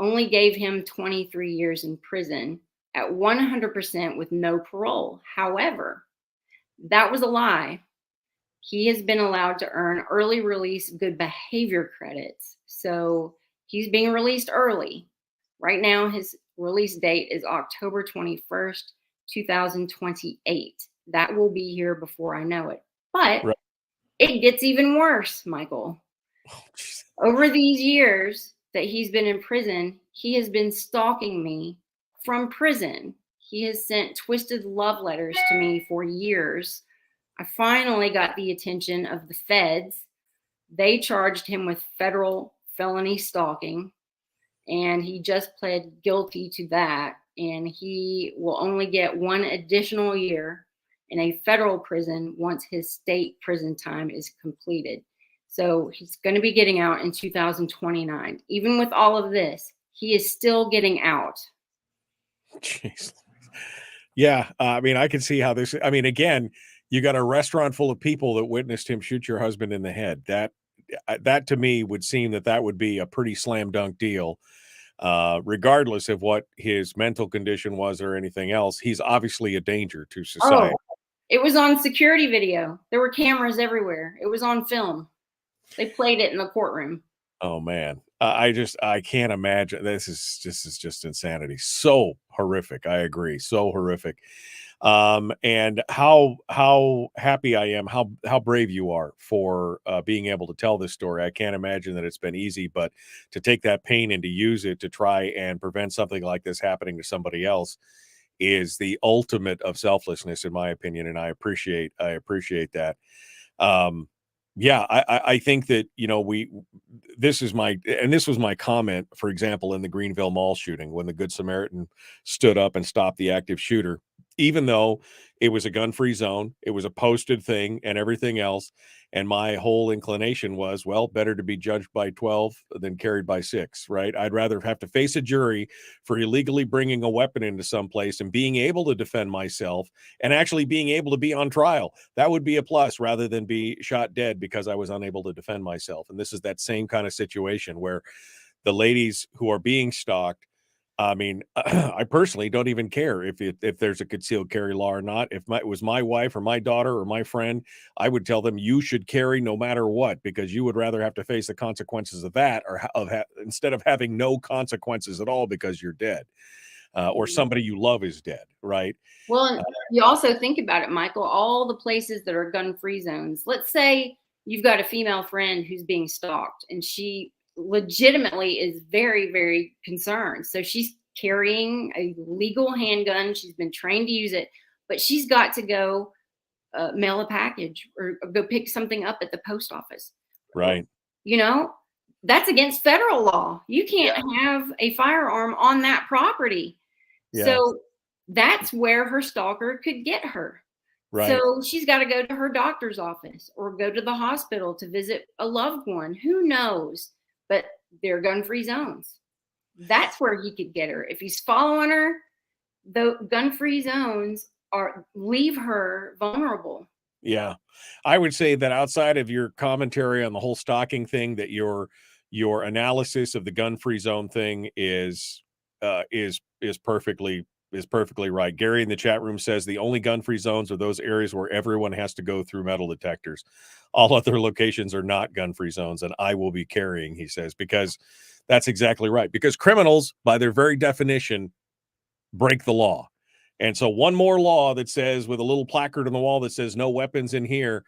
only gave him 23 years in prison at 100% with no parole. However, that was a lie. He has been allowed to earn early release good behavior credits. So he's being released early. Right now, his release date is October 21st, 2028. That will be here before I know it. But Right. it gets even worse, Michael. Over these years that he's been in prison, he has been stalking me from prison. He has sent twisted love letters to me for years. I finally got the attention of the feds. They charged him with federal felony stalking, and he just pled guilty to that. And he will only get 1 additional year in a federal prison once his state prison time is completed. So he's going to be getting out in 2029. Even with all of this, he is still getting out. Jeez. Yeah, I mean, I can see how this. I mean, again, you got a restaurant full of people that witnessed him shoot your husband in the head. That to me would seem that would be a pretty slam dunk deal, regardless of what his mental condition was or anything else. He's obviously a danger to society. Oh, it was on security video. There were cameras everywhere. It was on film. They played it in the courtroom. Oh man, I can't imagine. This is just insanity. So horrific. I agree. So horrific. And how happy I am, how brave you are for being able to tell this story. I can't imagine that it's been easy, but to take that pain and to use it to try and prevent something like this happening to somebody else is the ultimate of selflessness, in my opinion. And I appreciate that. Yeah, I think that, this was my comment, for example, in the Greenville Mall shooting, when the Good Samaritan stood up and stopped the active shooter, even though it was a gun-free zone, it was a posted thing and everything else. And my whole inclination was, well, better to be judged by 12 than carried by 6, right? I'd rather have to face a jury for illegally bringing a weapon into some place and being able to defend myself and actually being able to be on trial. That would be a plus, rather than be shot dead because I was unable to defend myself. And this is that same kind of situation where the ladies who are being stalked, I mean, I personally don't even care if there's a concealed carry law or not. If it was my wife or my daughter or my friend, I would tell them you should carry no matter what, because you would rather have to face the consequences of that instead of having no consequences at all because you're dead, or somebody you love is dead, right? Well, you also think about it, Michael, all the places that are gun-free zones. Let's say you've got a female friend who's being stalked, and she legitimately is very, very concerned. So she's carrying a legal handgun. She's been trained to use it, but she's got to go mail a package or go pick something up at the post office. Right. That's against federal law. You can't have a firearm on that property. Yeah. So that's where her stalker could get her. Right. So she's got to go to her doctor's office or go to the hospital to visit a loved one. Who knows? But they're gun-free zones. That's where he could get her. If he's following her, the gun-free zones leave her vulnerable. Yeah. I would say that outside of your commentary on the whole stalking thing, that your analysis of the gun-free zone thing is perfectly right. Gary in the chat room says the only gun-free zones are those areas where everyone has to go through metal detectors. All other locations are not gun-free zones, and I will be carrying, he says, because that's exactly right. Because criminals, by their very definition, break the law. And so one more law that says, with a little placard on the wall that says no weapons in here,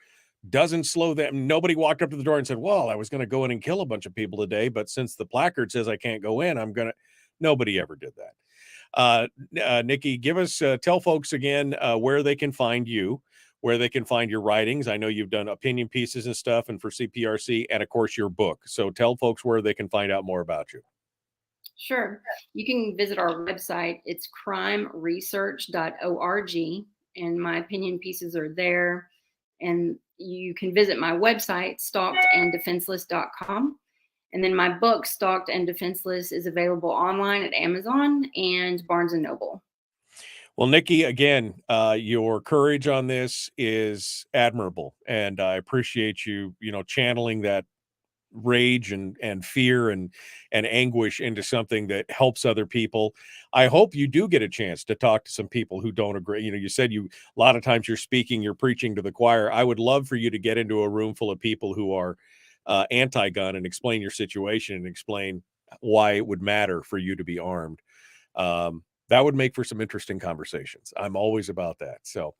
doesn't slow them. Nobody walked up to the door and said, well, I was going to go in and kill a bunch of people today, but since the placard says I can't go in, nobody ever did that. Nikki, tell folks again where they can find you, where they can find your writings. I know you've done opinion pieces and stuff, and for CPRC, and of course your book. So tell folks where they can find out more about you. Sure. You can visit our website. It's crimeresearch.org, and my opinion pieces are there. And you can visit my website, stalkedanddefenseless.com. And then my book, Stalked and Defenseless, is available online at Amazon and Barnes & Noble. Well, Nikki, again, your courage on this is admirable, and I appreciate you, channeling that rage and fear and anguish into something that helps other people. I hope you do get a chance to talk to some people who don't agree. You said a lot of times you're speaking, you're preaching to the choir. I would love for you to get into a room full of people who are anti-gun and explain your situation and explain why it would matter for you to be armed. That would make for some interesting conversations. I'm always about that. So,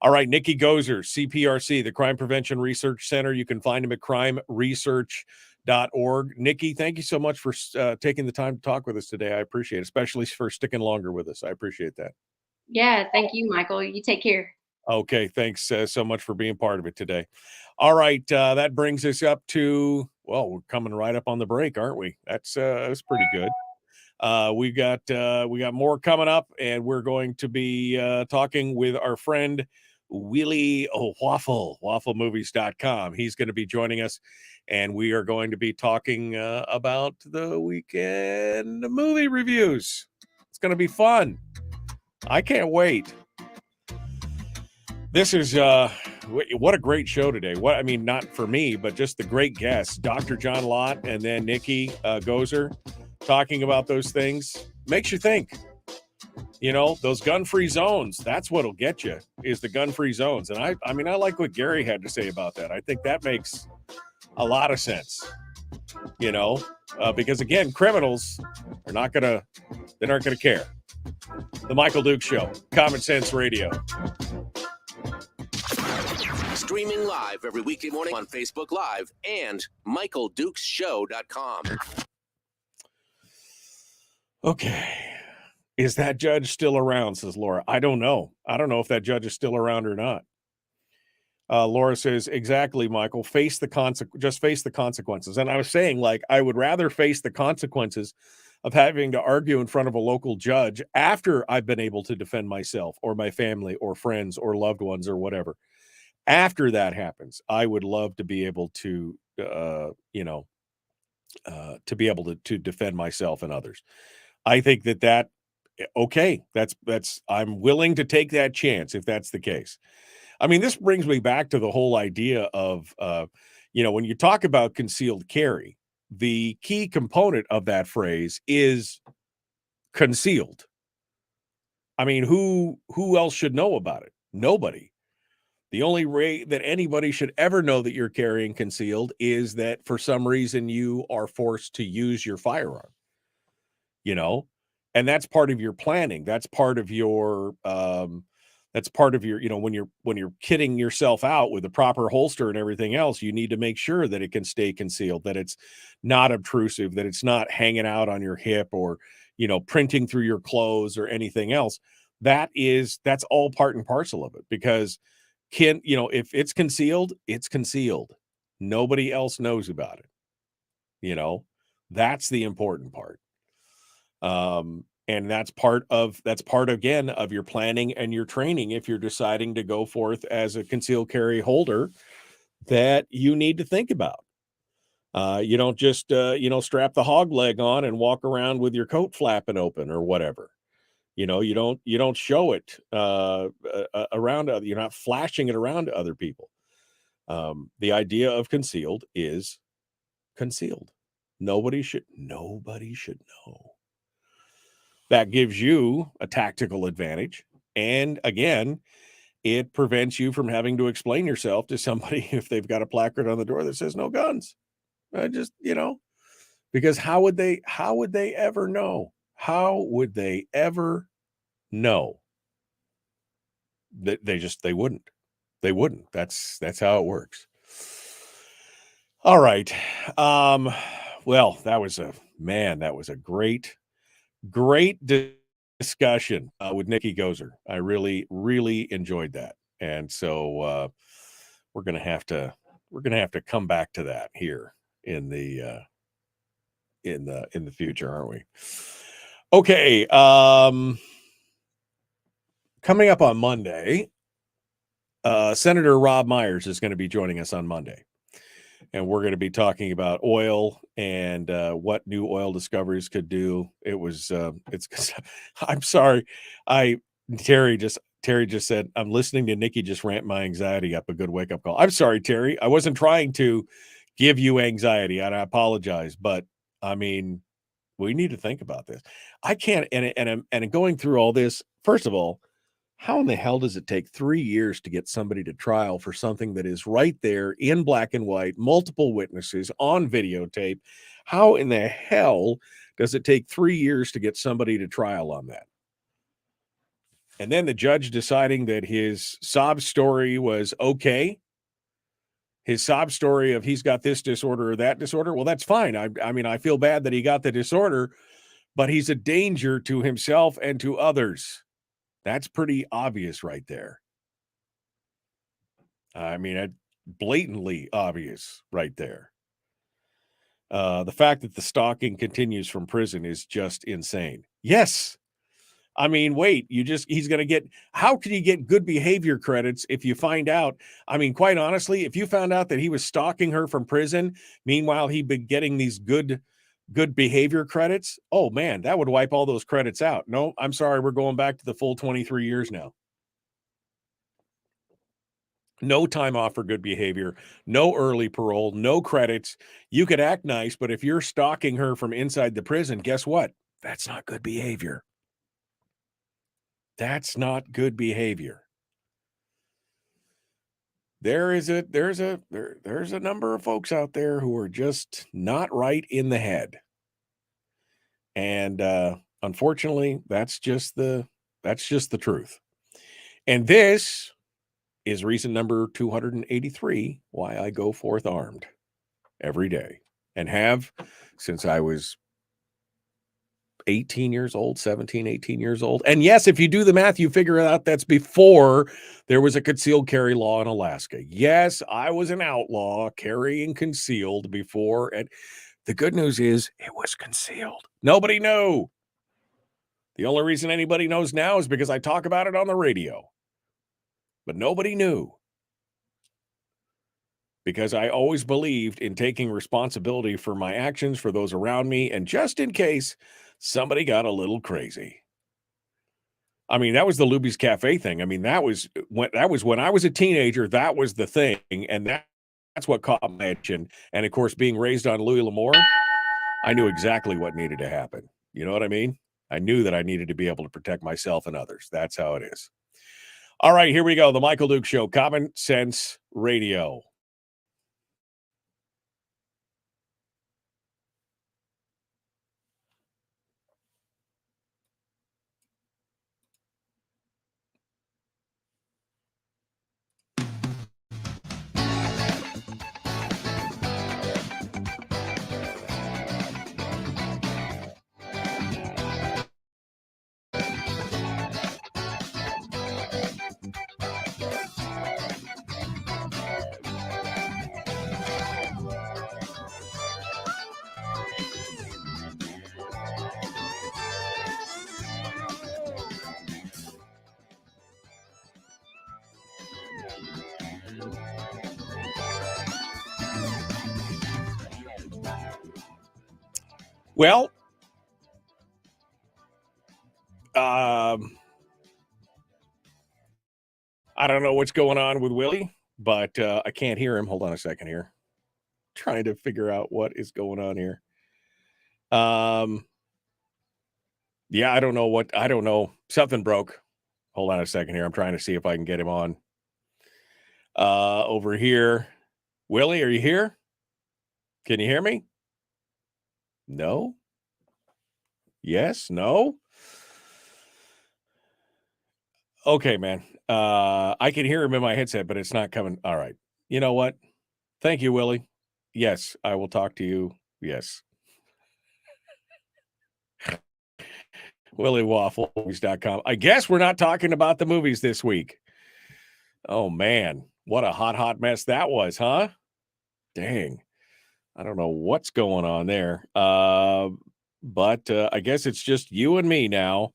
all right, Nikki Goeser, CPRC, the Crime Prevention Research Center. You can find him at crimeresearch.org. Nikki, thank you so much for taking the time to talk with us today. I appreciate it, especially for sticking longer with us. I appreciate that. Yeah, thank you, Michael. You take care. Okay, thanks so much for being part of it today. All right, that brings us up to, well, we're coming right up on the break, aren't we? That's pretty good. We got more coming up, and we're going to be talking with our friend Willie Waffle, wafflemovies.com. He's going to be joining us, and we are going to be talking about the weekend movie reviews. It's going to be fun. I can't wait. This is what a great show today. Not for me, but just the great guests, Dr. John Lott and then Nikki Goeser, talking about those things. Makes you think. Those gun-free zones, that's what'll get you, is the gun-free zones. And I like what Gary had to say about that. I think that makes a lot of sense. Because again, criminals are not gonna care. The Michael Dukes Show, Common Sense Radio. Streaming live every weekday morning on Facebook Live and MichaelDukesShow.com. Okay. Is that judge still around, says Laura. I don't know. I don't know if that judge is still around or not. Laura says, exactly, Michael, just face the consequences. And I was saying, I would rather face the consequences of having to argue in front of a local judge after I've been able to defend myself or my family or friends or loved ones or whatever. After that happens, I would love to be able to, to be able to defend myself and others. I think that okay, that's I'm willing to take that chance if that's the case. This brings me back to the whole idea of, when you talk about concealed carry, the key component of that phrase is concealed. Who else should know about it? Nobody. The only way that anybody should ever know that you're carrying concealed is that for some reason you are forced to use your firearm, and that's part of your planning. That's part of your, when you're kitting yourself out with the proper holster and everything else, you need to make sure that it can stay concealed, that it's not obtrusive, that it's not hanging out on your hip or, printing through your clothes or anything else. That's all part and parcel of it, because if it's concealed, it's concealed. Nobody else knows about it. That's the important part. And that's part again of your planning and your training. If you're deciding to go forth as a concealed carry holder, that you need to think about. You don't just, strap the hog leg on and walk around with your coat flapping open or whatever. You don't show it around other. You're not flashing it around to other people. The idea of concealed is concealed. Nobody should know. That gives you a tactical advantage. And again, it prevents you from having to explain yourself to somebody if they've got a placard on the door that says no guns. Because how would they ever know? How would they ever know? They wouldn't. That's how it works. All right. Well, that was a great discussion with Nikki Goeser. I really, really enjoyed that. And so we're gonna have to come back to that here in the future, aren't we? Okay. Coming up on Monday, Senator Rob Myers is going to be joining us on Monday. And we're going to be talking about oil and what new oil discoveries could do. I'm sorry. Terry just said, I'm listening to Nikki just rant my anxiety up. A good wake up call. I'm sorry, Terry. I wasn't trying to give you anxiety, and I apologize, but I mean, we need to think about this. I can't, and going through all this, first of all, how in the hell does it take 3 years to get somebody to trial for something that is right there in black and white, multiple witnesses on videotape? How in the hell does it take 3 years to get somebody to trial on that? And then the judge deciding that his sob story was okay. His sob story of he's got this disorder or that disorder. Well, that's fine. I mean, I feel bad that he got the disorder, but he's a danger to himself and to others. That's pretty obvious right there. I mean, blatantly obvious right there. The fact that the stalking continues from prison is just insane. Yes. I mean, wait, he's going to get, how can you get good behavior credits if you find out? I mean, quite honestly, if you found out that he was stalking her from prison, meanwhile, he'd been getting these good behavior credits. Oh man, that would wipe all those credits out. No, I'm sorry. We're going back to the full 23 years now. No time off for good behavior, no early parole, no credits. You could act nice, but if you're stalking her from inside the prison, guess what? That's not good behavior. That's not good behavior. There's a number of folks out there who are just not right in the head. And unfortunately, that's just the truth. And this is reason number 283 why I go forth armed every day, and have since I was 18 years old, 17, 18 years old. And yes, if you do the math, you figure out that's before there was a concealed carry law in Alaska. Yes, I was an outlaw carrying concealed before. And the good news is it was concealed. Nobody knew. The only reason anybody knows now is because I talk about it on the radio. But nobody knew. Because I always believed in taking responsibility for my actions, for those around me, and just in case somebody got a little crazy. I mean, that was the Luby's Cafe thing. I mean, that was when I was a teenager. That was the thing, and that's what caught my attention. And of course, being raised on Louis L'Amour, I knew exactly what needed to happen. You know what I mean? I knew that I needed to be able to protect myself and others. That's how it is. All right, here we go. The Michael Duke Show, Common Sense Radio. Well, I don't know what's going on with Willie, but I can't hear him. Hold on a second here. Trying to figure out what is going on here. Yeah, I don't know. Something broke. Hold on a second here. I'm trying to see if I can get him on. Over here. Willie, are you here? Can you hear me? No? Yes? No? Okay, man. I can hear him in my headset, but it's not coming. All right. You know what? Thank you, Willie. Yes, I will talk to you. Yes. Willie Waffle, movies.com. I guess we're not talking about the movies this week. Oh, man. What a hot mess that was, huh? Dang. I don't know what's going on there. But I guess it's just you and me now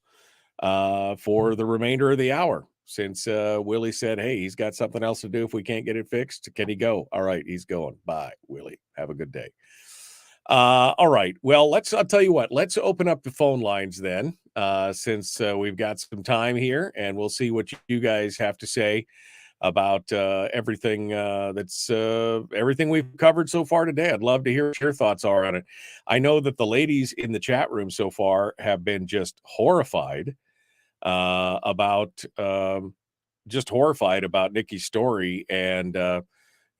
for the remainder of the hour, since Willie said, hey, he's got something else to do. If we can't get it fixed, can he go? All right, he's going. Bye, Willie. Have a good day. All right. Well, I'll tell you what, let's open up the phone lines then, since we've got some time here, and we'll see what you guys have to say. about everything everything we've covered so far today. I'd love to hear what your thoughts are on it. I know that the ladies in the chat room so far have been just horrified about Nikki's story, and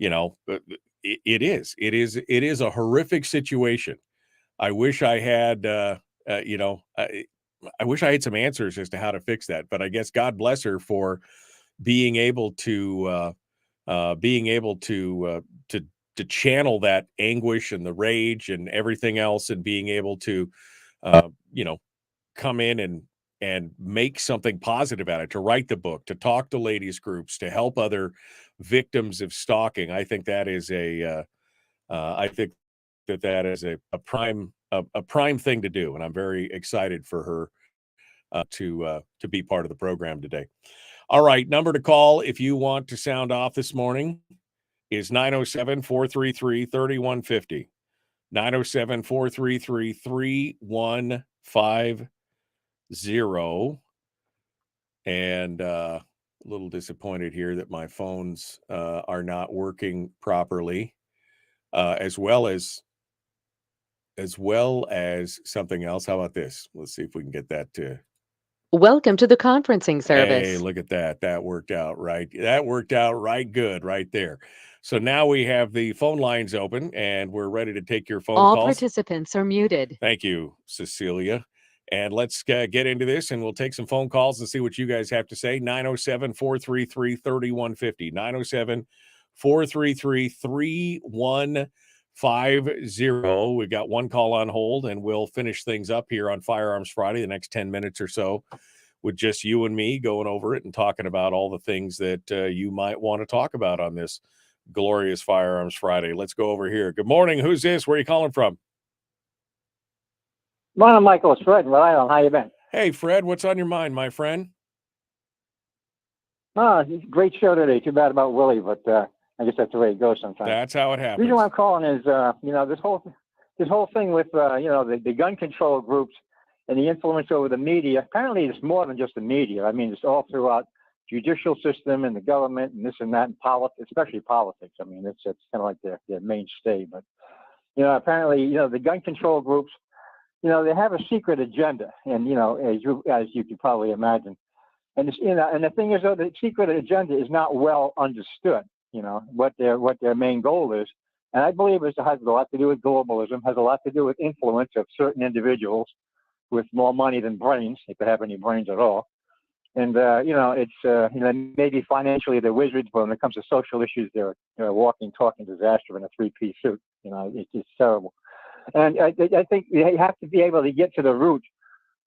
it is a horrific situation. I wish I had I wish I had some answers as to how to fix that, but I guess God bless her for being able to to channel that anguish and the rage and everything else, and being able to come in and make something positive out of it, to write the book, to talk to ladies groups, to help other victims of stalking. I think that is a prime thing to do, and I'm very excited for her to be part of the program today. All right, number to call if you want to sound off this morning is 907-433-3150. 907-433-3150. And a little disappointed here that my phones are not working properly, as well as something else. How about this? Let's see if we can get that to. Welcome to the conferencing service. Hey, look at that. That worked out right. That worked out right good right there. So now we have the phone lines open, and we're ready to take your phone All calls. participants are muted. Thank you, Cecilia. And let's get into this, and we'll take some phone calls and see what you guys have to say. 907-433-3150. 907-433-3150. We've got one call on hold, and we'll finish things up here on Firearms Friday, the next 10 minutes or so, with just you and me going over it and talking about all the things that you might want to talk about on this glorious Firearms Friday. Let's go over here. Good morning. Who's this? Where are you calling from? Morning, Michael. It's Fred. Rhode Island. How you been? Hey, Fred. What's on your mind, my friend? Great show today. Too bad about Willie, but I guess that's the way it goes sometimes. That's how it happens. The reason why I'm calling is, this whole thing with, the gun control groups and the influence over the media. Apparently, it's more than just the media. I mean, it's all throughout judicial system and the government and this and that, and especially politics. I mean, it's kind of like their mainstay. But apparently, the gun control groups, they have a secret agenda, and as you can probably imagine. And and the thing is, though, the secret agenda is not well understood. What their main goal is, and I believe it has a lot to do with globalism, has a lot to do with influence of certain individuals with more money than brains, if they have any brains at all. And it's maybe financially they're wizards, but when it comes to social issues, they're a walking, talking disaster in a three-piece suit. It's just terrible. And I think they have to be able to get to the root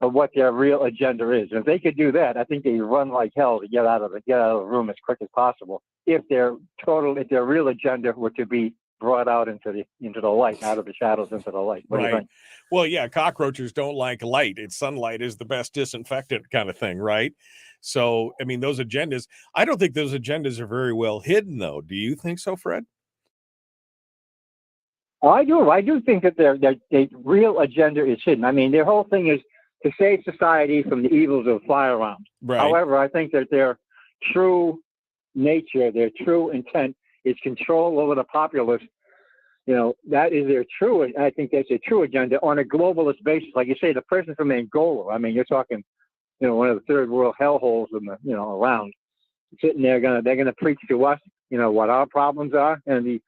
of what their real agenda is. And if they could do that, I think they'd run like hell to get out of the room as quick as possible. If their real agenda were to be brought out into the light, out of the shadows into the light. What do you think? Well, yeah, cockroaches don't like light. Sunlight is the best disinfectant kind of thing, right? So, I mean, those agendas, I don't think those agendas are very well hidden, though. Do you think so, Fred? I do think that their real agenda is hidden. I mean, their whole thing is to save society from the evils of firearms. Right. However, I think that their true nature, their true intent is control over the populace. That is their true, I think that's a true agenda on a globalist basis. Like you say, the person from Angola, I mean, you're talking, one of the third world hellholes around, sitting there, they're going to preach to us, what our problems are. And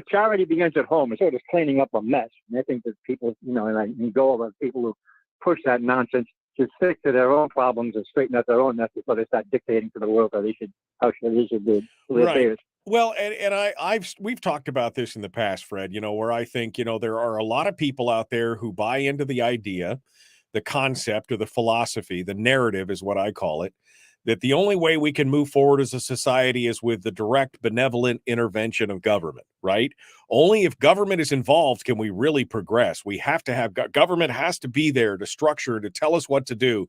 charity begins at home. It's sort of cleaning up a mess. And I think that people, in Angola, people who push that nonsense should stick to their own problems and straighten out their own mess before they start dictating to the world how they should do. Right. Well, and we've talked about this in the past, Fred, where I think, there are a lot of people out there who buy into the idea, the concept or the philosophy, the narrative is what I call it, that the only way we can move forward as a society is with the direct benevolent intervention of government, right? Only if government is involved can we really progress. We have to have government has to be there to structure, to tell us what to do.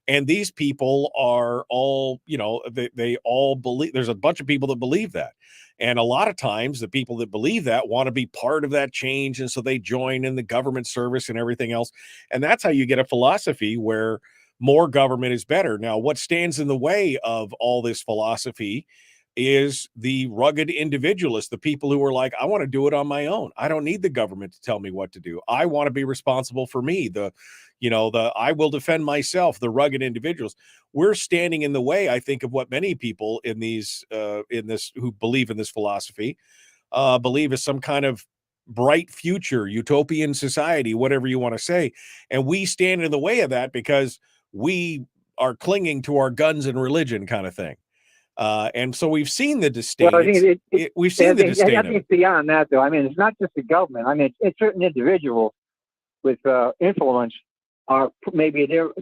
And these people are all, they all believe, there's a bunch of people that believe that. And a lot of times the people that believe that want to be part of that change. And so they join in the government service and everything else. And that's how you get a philosophy where more government is better. Now, what stands in the way of all this philosophy is the rugged individualist, the people who are like, I want to do it on my own. I don't need the government to tell me what to do. I want to be responsible for me. I will defend myself, the rugged individuals. We're standing in the way, I think, of what many people in this who believe in this philosophy believe is some kind of bright future, utopian society, whatever you want to say. And we stand in the way of that because we are clinging to our guns and religion kind of thing. And so we've seen the disdain. Well, I think we've seen the disdain. I think it's beyond that, though. I mean, it's not just the government. I mean, it's certain individuals with influence are maybe they're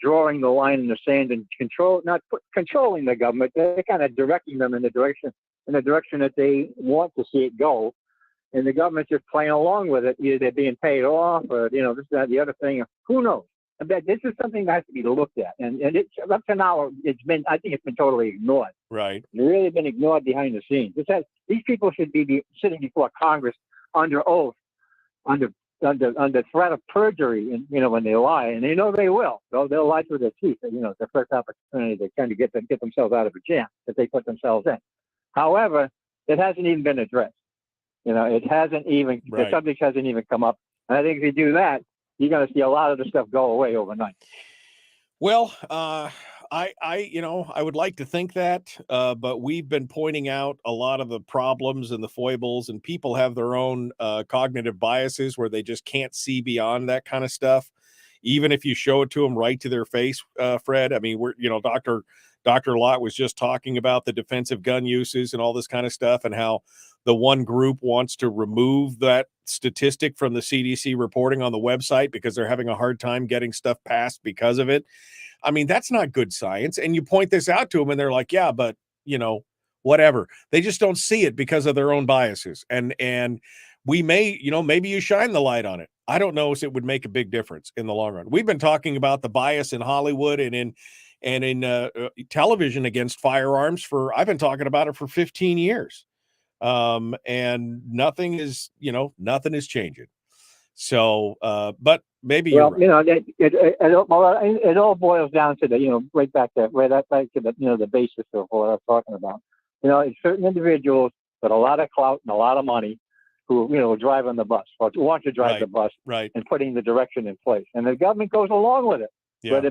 drawing the line in the sand and not controlling the government. They're kind of directing them in the direction that they want to see it go, and the government's just playing along with it. Either they're being paid off, or this, that, the other thing. Who knows? But this is something that has to be looked at, and it's up to now. I think it's been totally ignored. Right. It's really been ignored behind the scenes. These people should be sitting before Congress under oath, under threat of perjury, and when they lie, and they know they will. They'll lie through their teeth. It's the first opportunity to kind of get themselves out of a jam that they put themselves in. However, it hasn't even been addressed. It hasn't even the subject hasn't even come up. And I think if you do that, you're going to see a lot of the stuff go away overnight. Well, I would like to think that, but we've been pointing out a lot of the problems and the foibles, and people have their own cognitive biases where they just can't see beyond that kind of stuff. Even if you show it to them right to their face, Fred. I mean, Dr. Lott was just talking about the defensive gun uses and all this kind of stuff, and how the one group wants to remove that statistic from the CDC reporting on the website because they're having a hard time getting stuff passed because of it. I mean, that's not good science. And you point this out to them and they're like, yeah, but whatever. They just don't see it because of their own biases. And we may, maybe you shine the light on it. I don't know if it would make a big difference in the long run. We've been talking about the bias in Hollywood and in television against firearms I've been talking about it for 15 years. And nothing is changing. So, but maybe it all boils down to right back to the basis of what I was talking about. It's certain individuals with a lot of clout and a lot of money who drive on the bus or want to drive the bus, and putting the direction in place, and the government goes along with it. Yeah.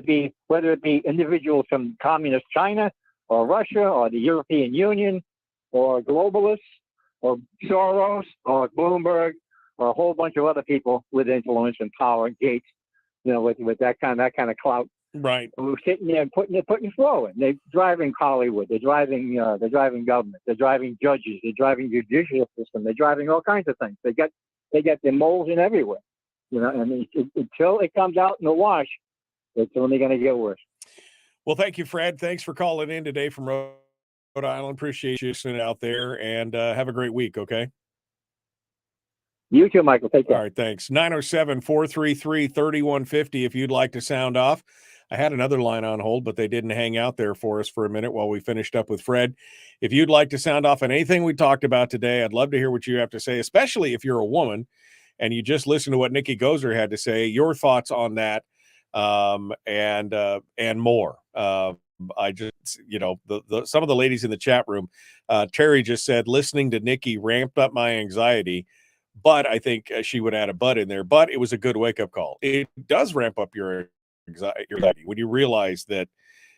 Whether it be individuals from communist China or Russia or the European Union or globalists or Soros or Bloomberg or a whole bunch of other people with influence and power, Gates, with that kind of clout, right? Who's sitting there and putting forward. They're driving Hollywood. They're driving government. They're driving judges. They're driving judicial system. They're driving all kinds of things. They got their moles in everywhere. And until it comes out in the wash, it's only going to get worse. Well, thank you, Fred. Thanks for calling in today from Rhode Island. Appreciate you sitting out there, and have a great week, okay? You too, Michael. Take care. All right, thanks. 907-433-3150 if you'd like to sound off. I had another line on hold, but they didn't hang out there for us for a minute while we finished up with Fred. If you'd like to sound off on anything we talked about today, I'd love to hear what you have to say, especially if you're a woman and you just listened to what Nikki Goeser had to say, your thoughts on that, and more. I just, some of the ladies in the chat room, Terry just said, listening to Nikki ramped up my anxiety, but I think she would add a but in there, but it was a good wake-up call. It does ramp up your anxiety when you realize that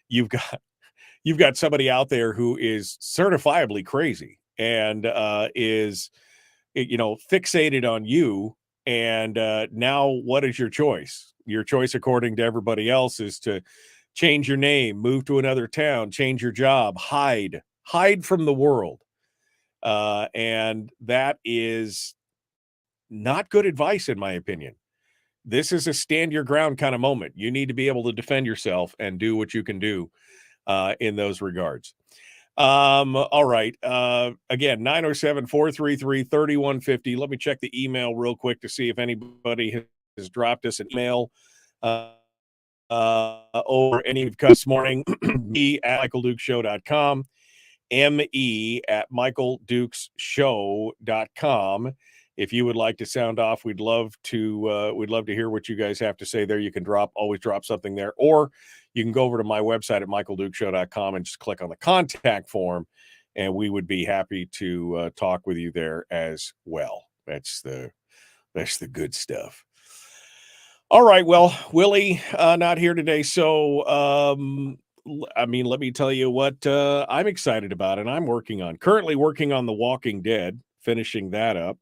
you've got somebody out there who is certifiably crazy and is fixated on you. And now what is your choice? Your choice, according to everybody else, is to change your name, move to another town, change your job, hide from the world. And that is not good advice, in my opinion. This is a stand your ground kind of moment. You need to be able to defend yourself and do what you can do in those regards. All right. Again, 907-433-3150. Let me check the email real quick to see if anybody has dropped us an email over any of this morning. me at michaeldukeshow.com, me at michaeldukeshow.com if you would like to sound off, we'd love to hear what you guys have to say there. You can always drop something there, or you can go over to my website at michaeldukeshow.com and just click on the contact form, and we would be happy to talk with you there as well. That's the good stuff. All right. Well, Willie, not here today. So, I mean, let me tell you what I'm excited about, and I'm currently working on The Walking Dead, finishing that up,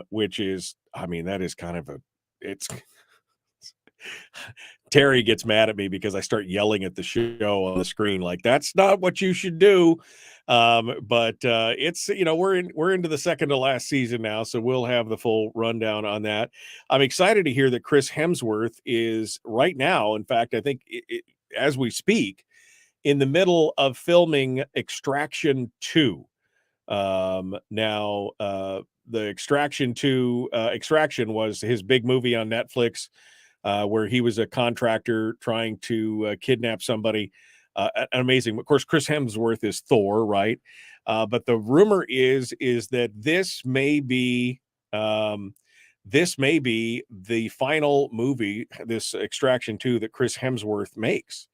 which is, I mean, that is kind of it's Terry gets mad at me because I start yelling at the show on the screen, like, that's not what you should do. But it's, we're into the second to last season now, so we'll have the full rundown on that. I'm excited to hear that Chris Hemsworth is right now, in fact, I think as we speak, in the middle of filming Extraction 2. Now, the Extraction 2, Extraction was his big movie on Netflix, where he was a contractor trying to kidnap somebody. Amazing. Of course, Chris Hemsworth is Thor, right? But the rumor is that this may be the final movie, this Extraction 2, that Chris Hemsworth makes.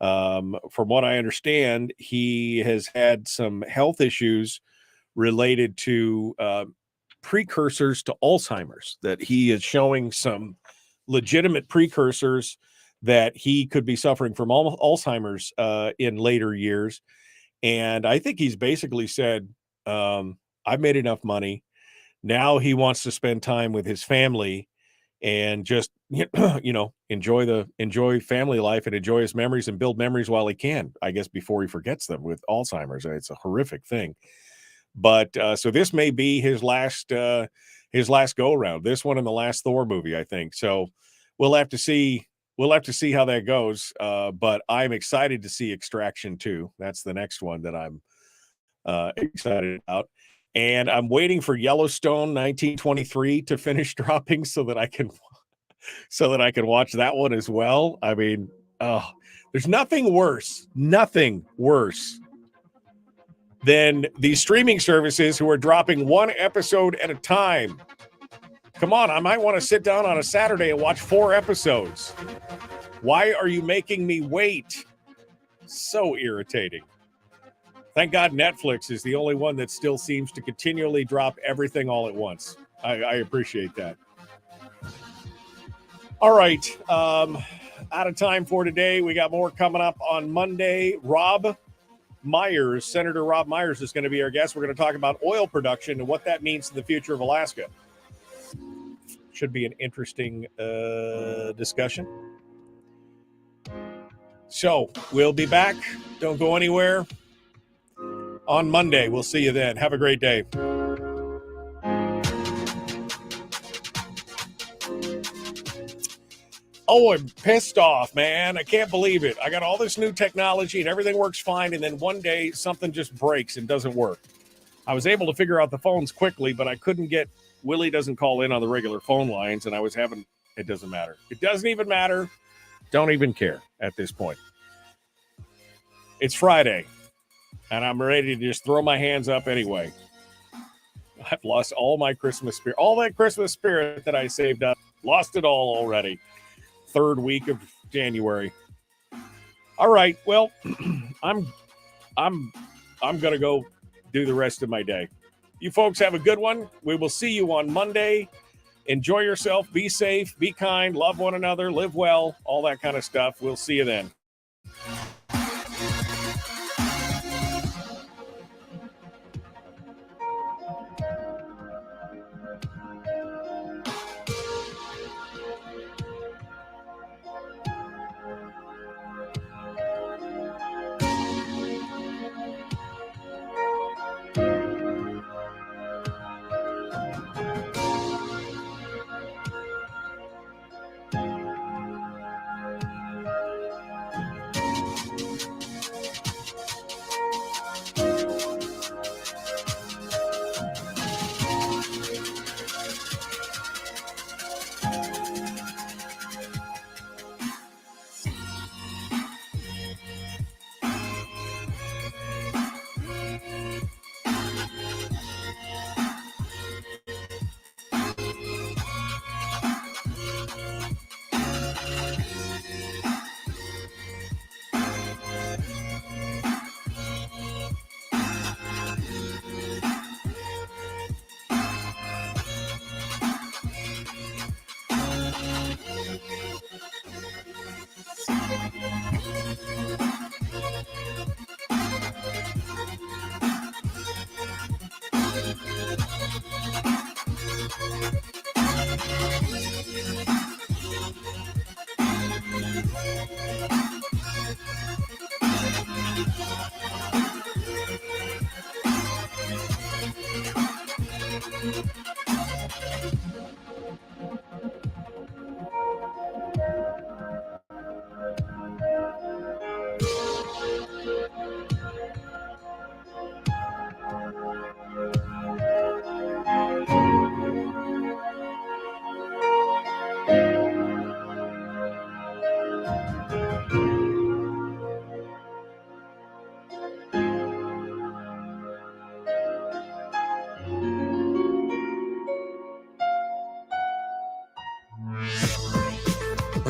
From what I understand, he has had some health issues related to precursors to Alzheimer's, that he is showing some legitimate precursors that he could be suffering from Alzheimer's in later years. And I think he's basically said, I've made enough money. Now he wants to spend time with his family and just, enjoy family life and enjoy his memories and build memories while he can, I guess, before he forgets them with Alzheimer's. It's a horrific thing. But so this may be his last go around, this one and the last Thor movie, I think. So we'll have to see how that goes. But I'm excited to see Extraction 2. That's the next one that I'm excited about. And I'm waiting for Yellowstone 1923 to finish dropping so that I can watch that one as well. I mean, there's nothing worse than these streaming services who are dropping one episode at a time. Come on, I might want to sit down on a Saturday and watch 4 episodes. Why are you making me wait? So irritating. Thank God Netflix is the only one that still seems to continually drop everything all at once. I appreciate that. All right. Out of time for today. We got more coming up on Monday. Senator Rob Myers is going to be our guest. We're going to talk about oil production and what that means to the future of Alaska. Should be an interesting discussion. So we'll be back. Don't go anywhere. On Monday. We'll see you then. Have a great day. Oh, I'm pissed off, man. I can't believe it. I got all this new technology and everything works fine, and then one day something just breaks and doesn't work. I was able to figure out the phones quickly, but I couldn't get Willie doesn't call in on the regular phone lines, and it doesn't matter. It doesn't even matter. Don't even care at this point. It's Friday, and I'm ready to just throw my hands up anyway. I've lost all my Christmas spirit. All that Christmas spirit that I saved up. Lost it all already. 3rd week of January. All right. Well, I'm going to go do the rest of my day. You folks have a good one. We will see you on Monday. Enjoy yourself. Be safe. Be kind. Love one another. Live well. All that kind of stuff. We'll see you then.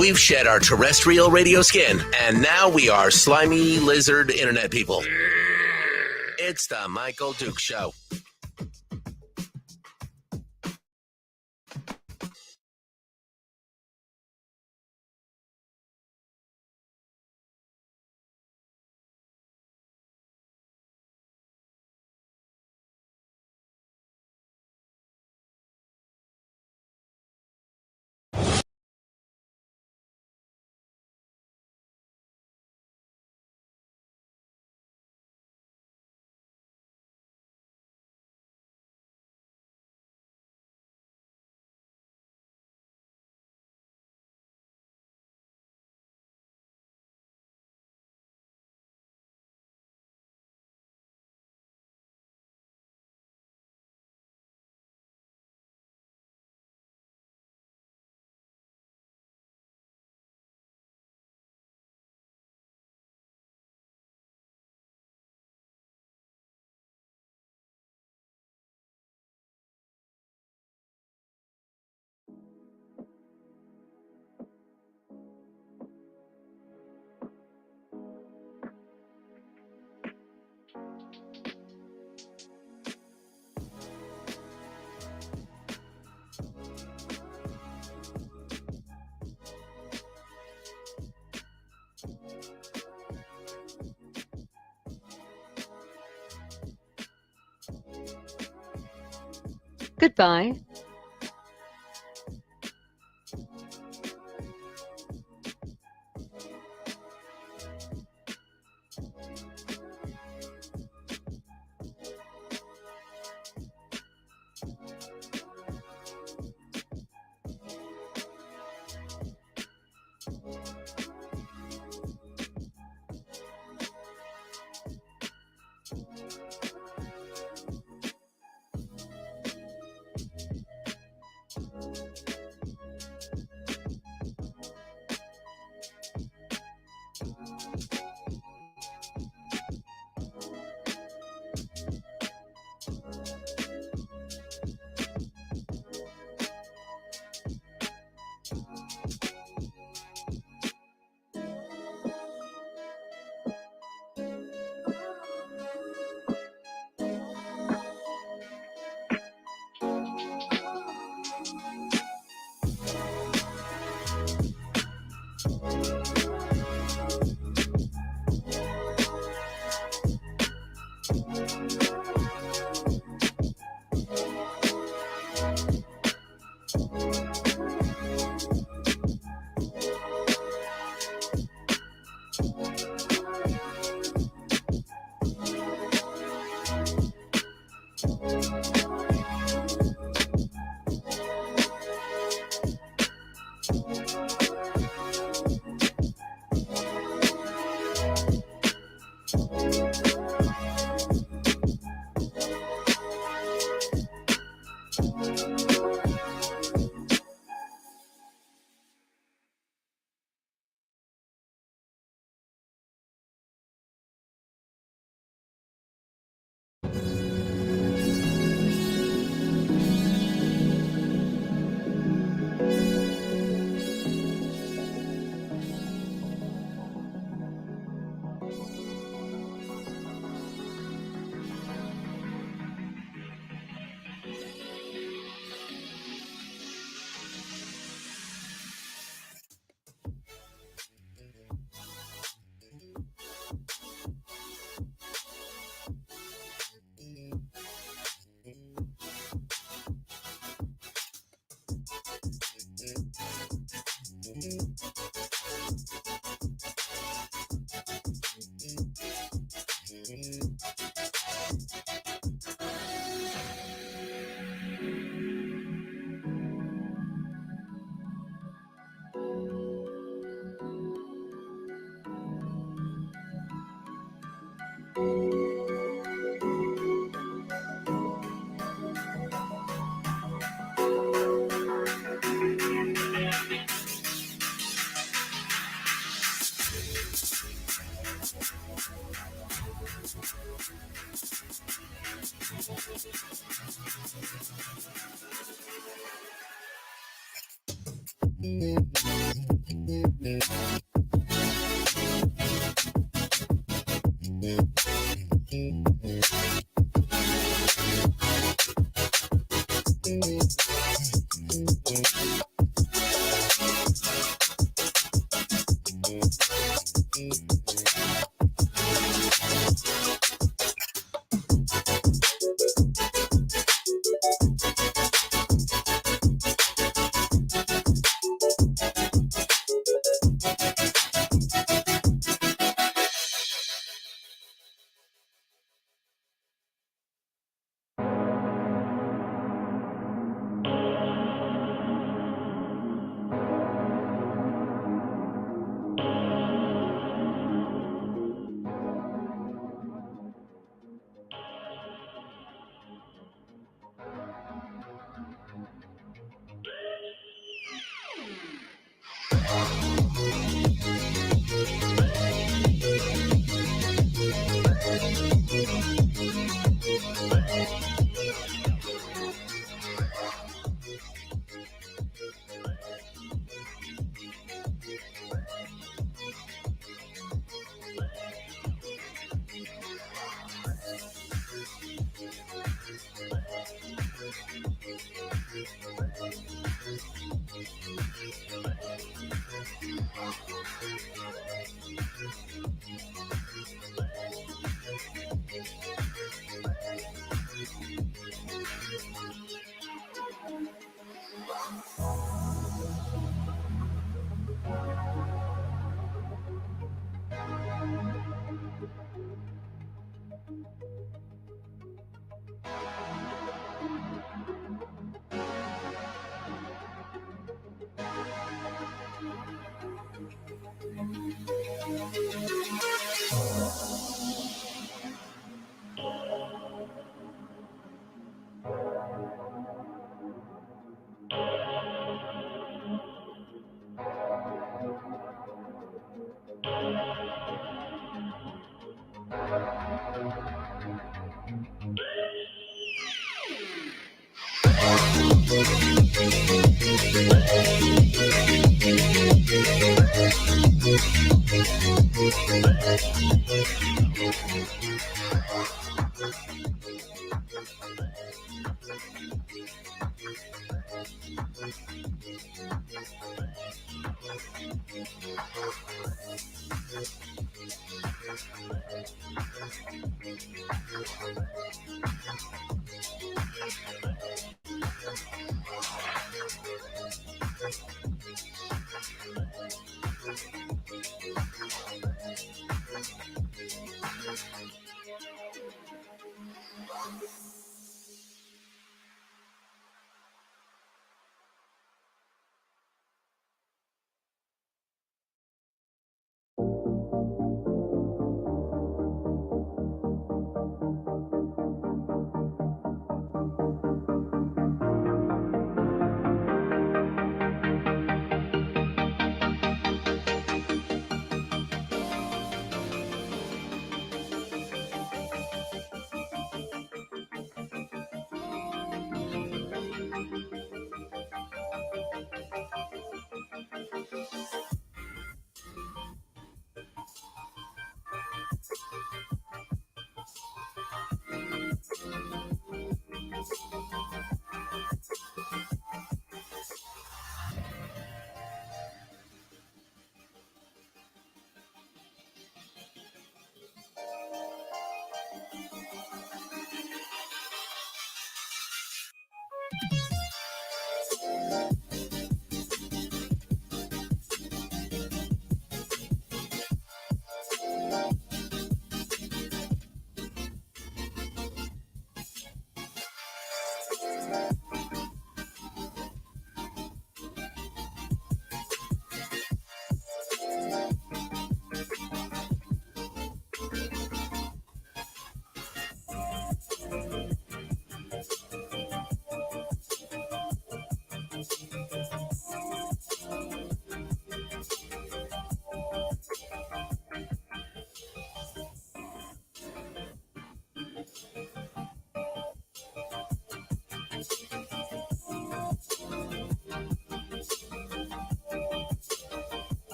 We've shed our terrestrial radio skin, and now we are slimy lizard internet people. It's the Michael Duke Show. Goodbye.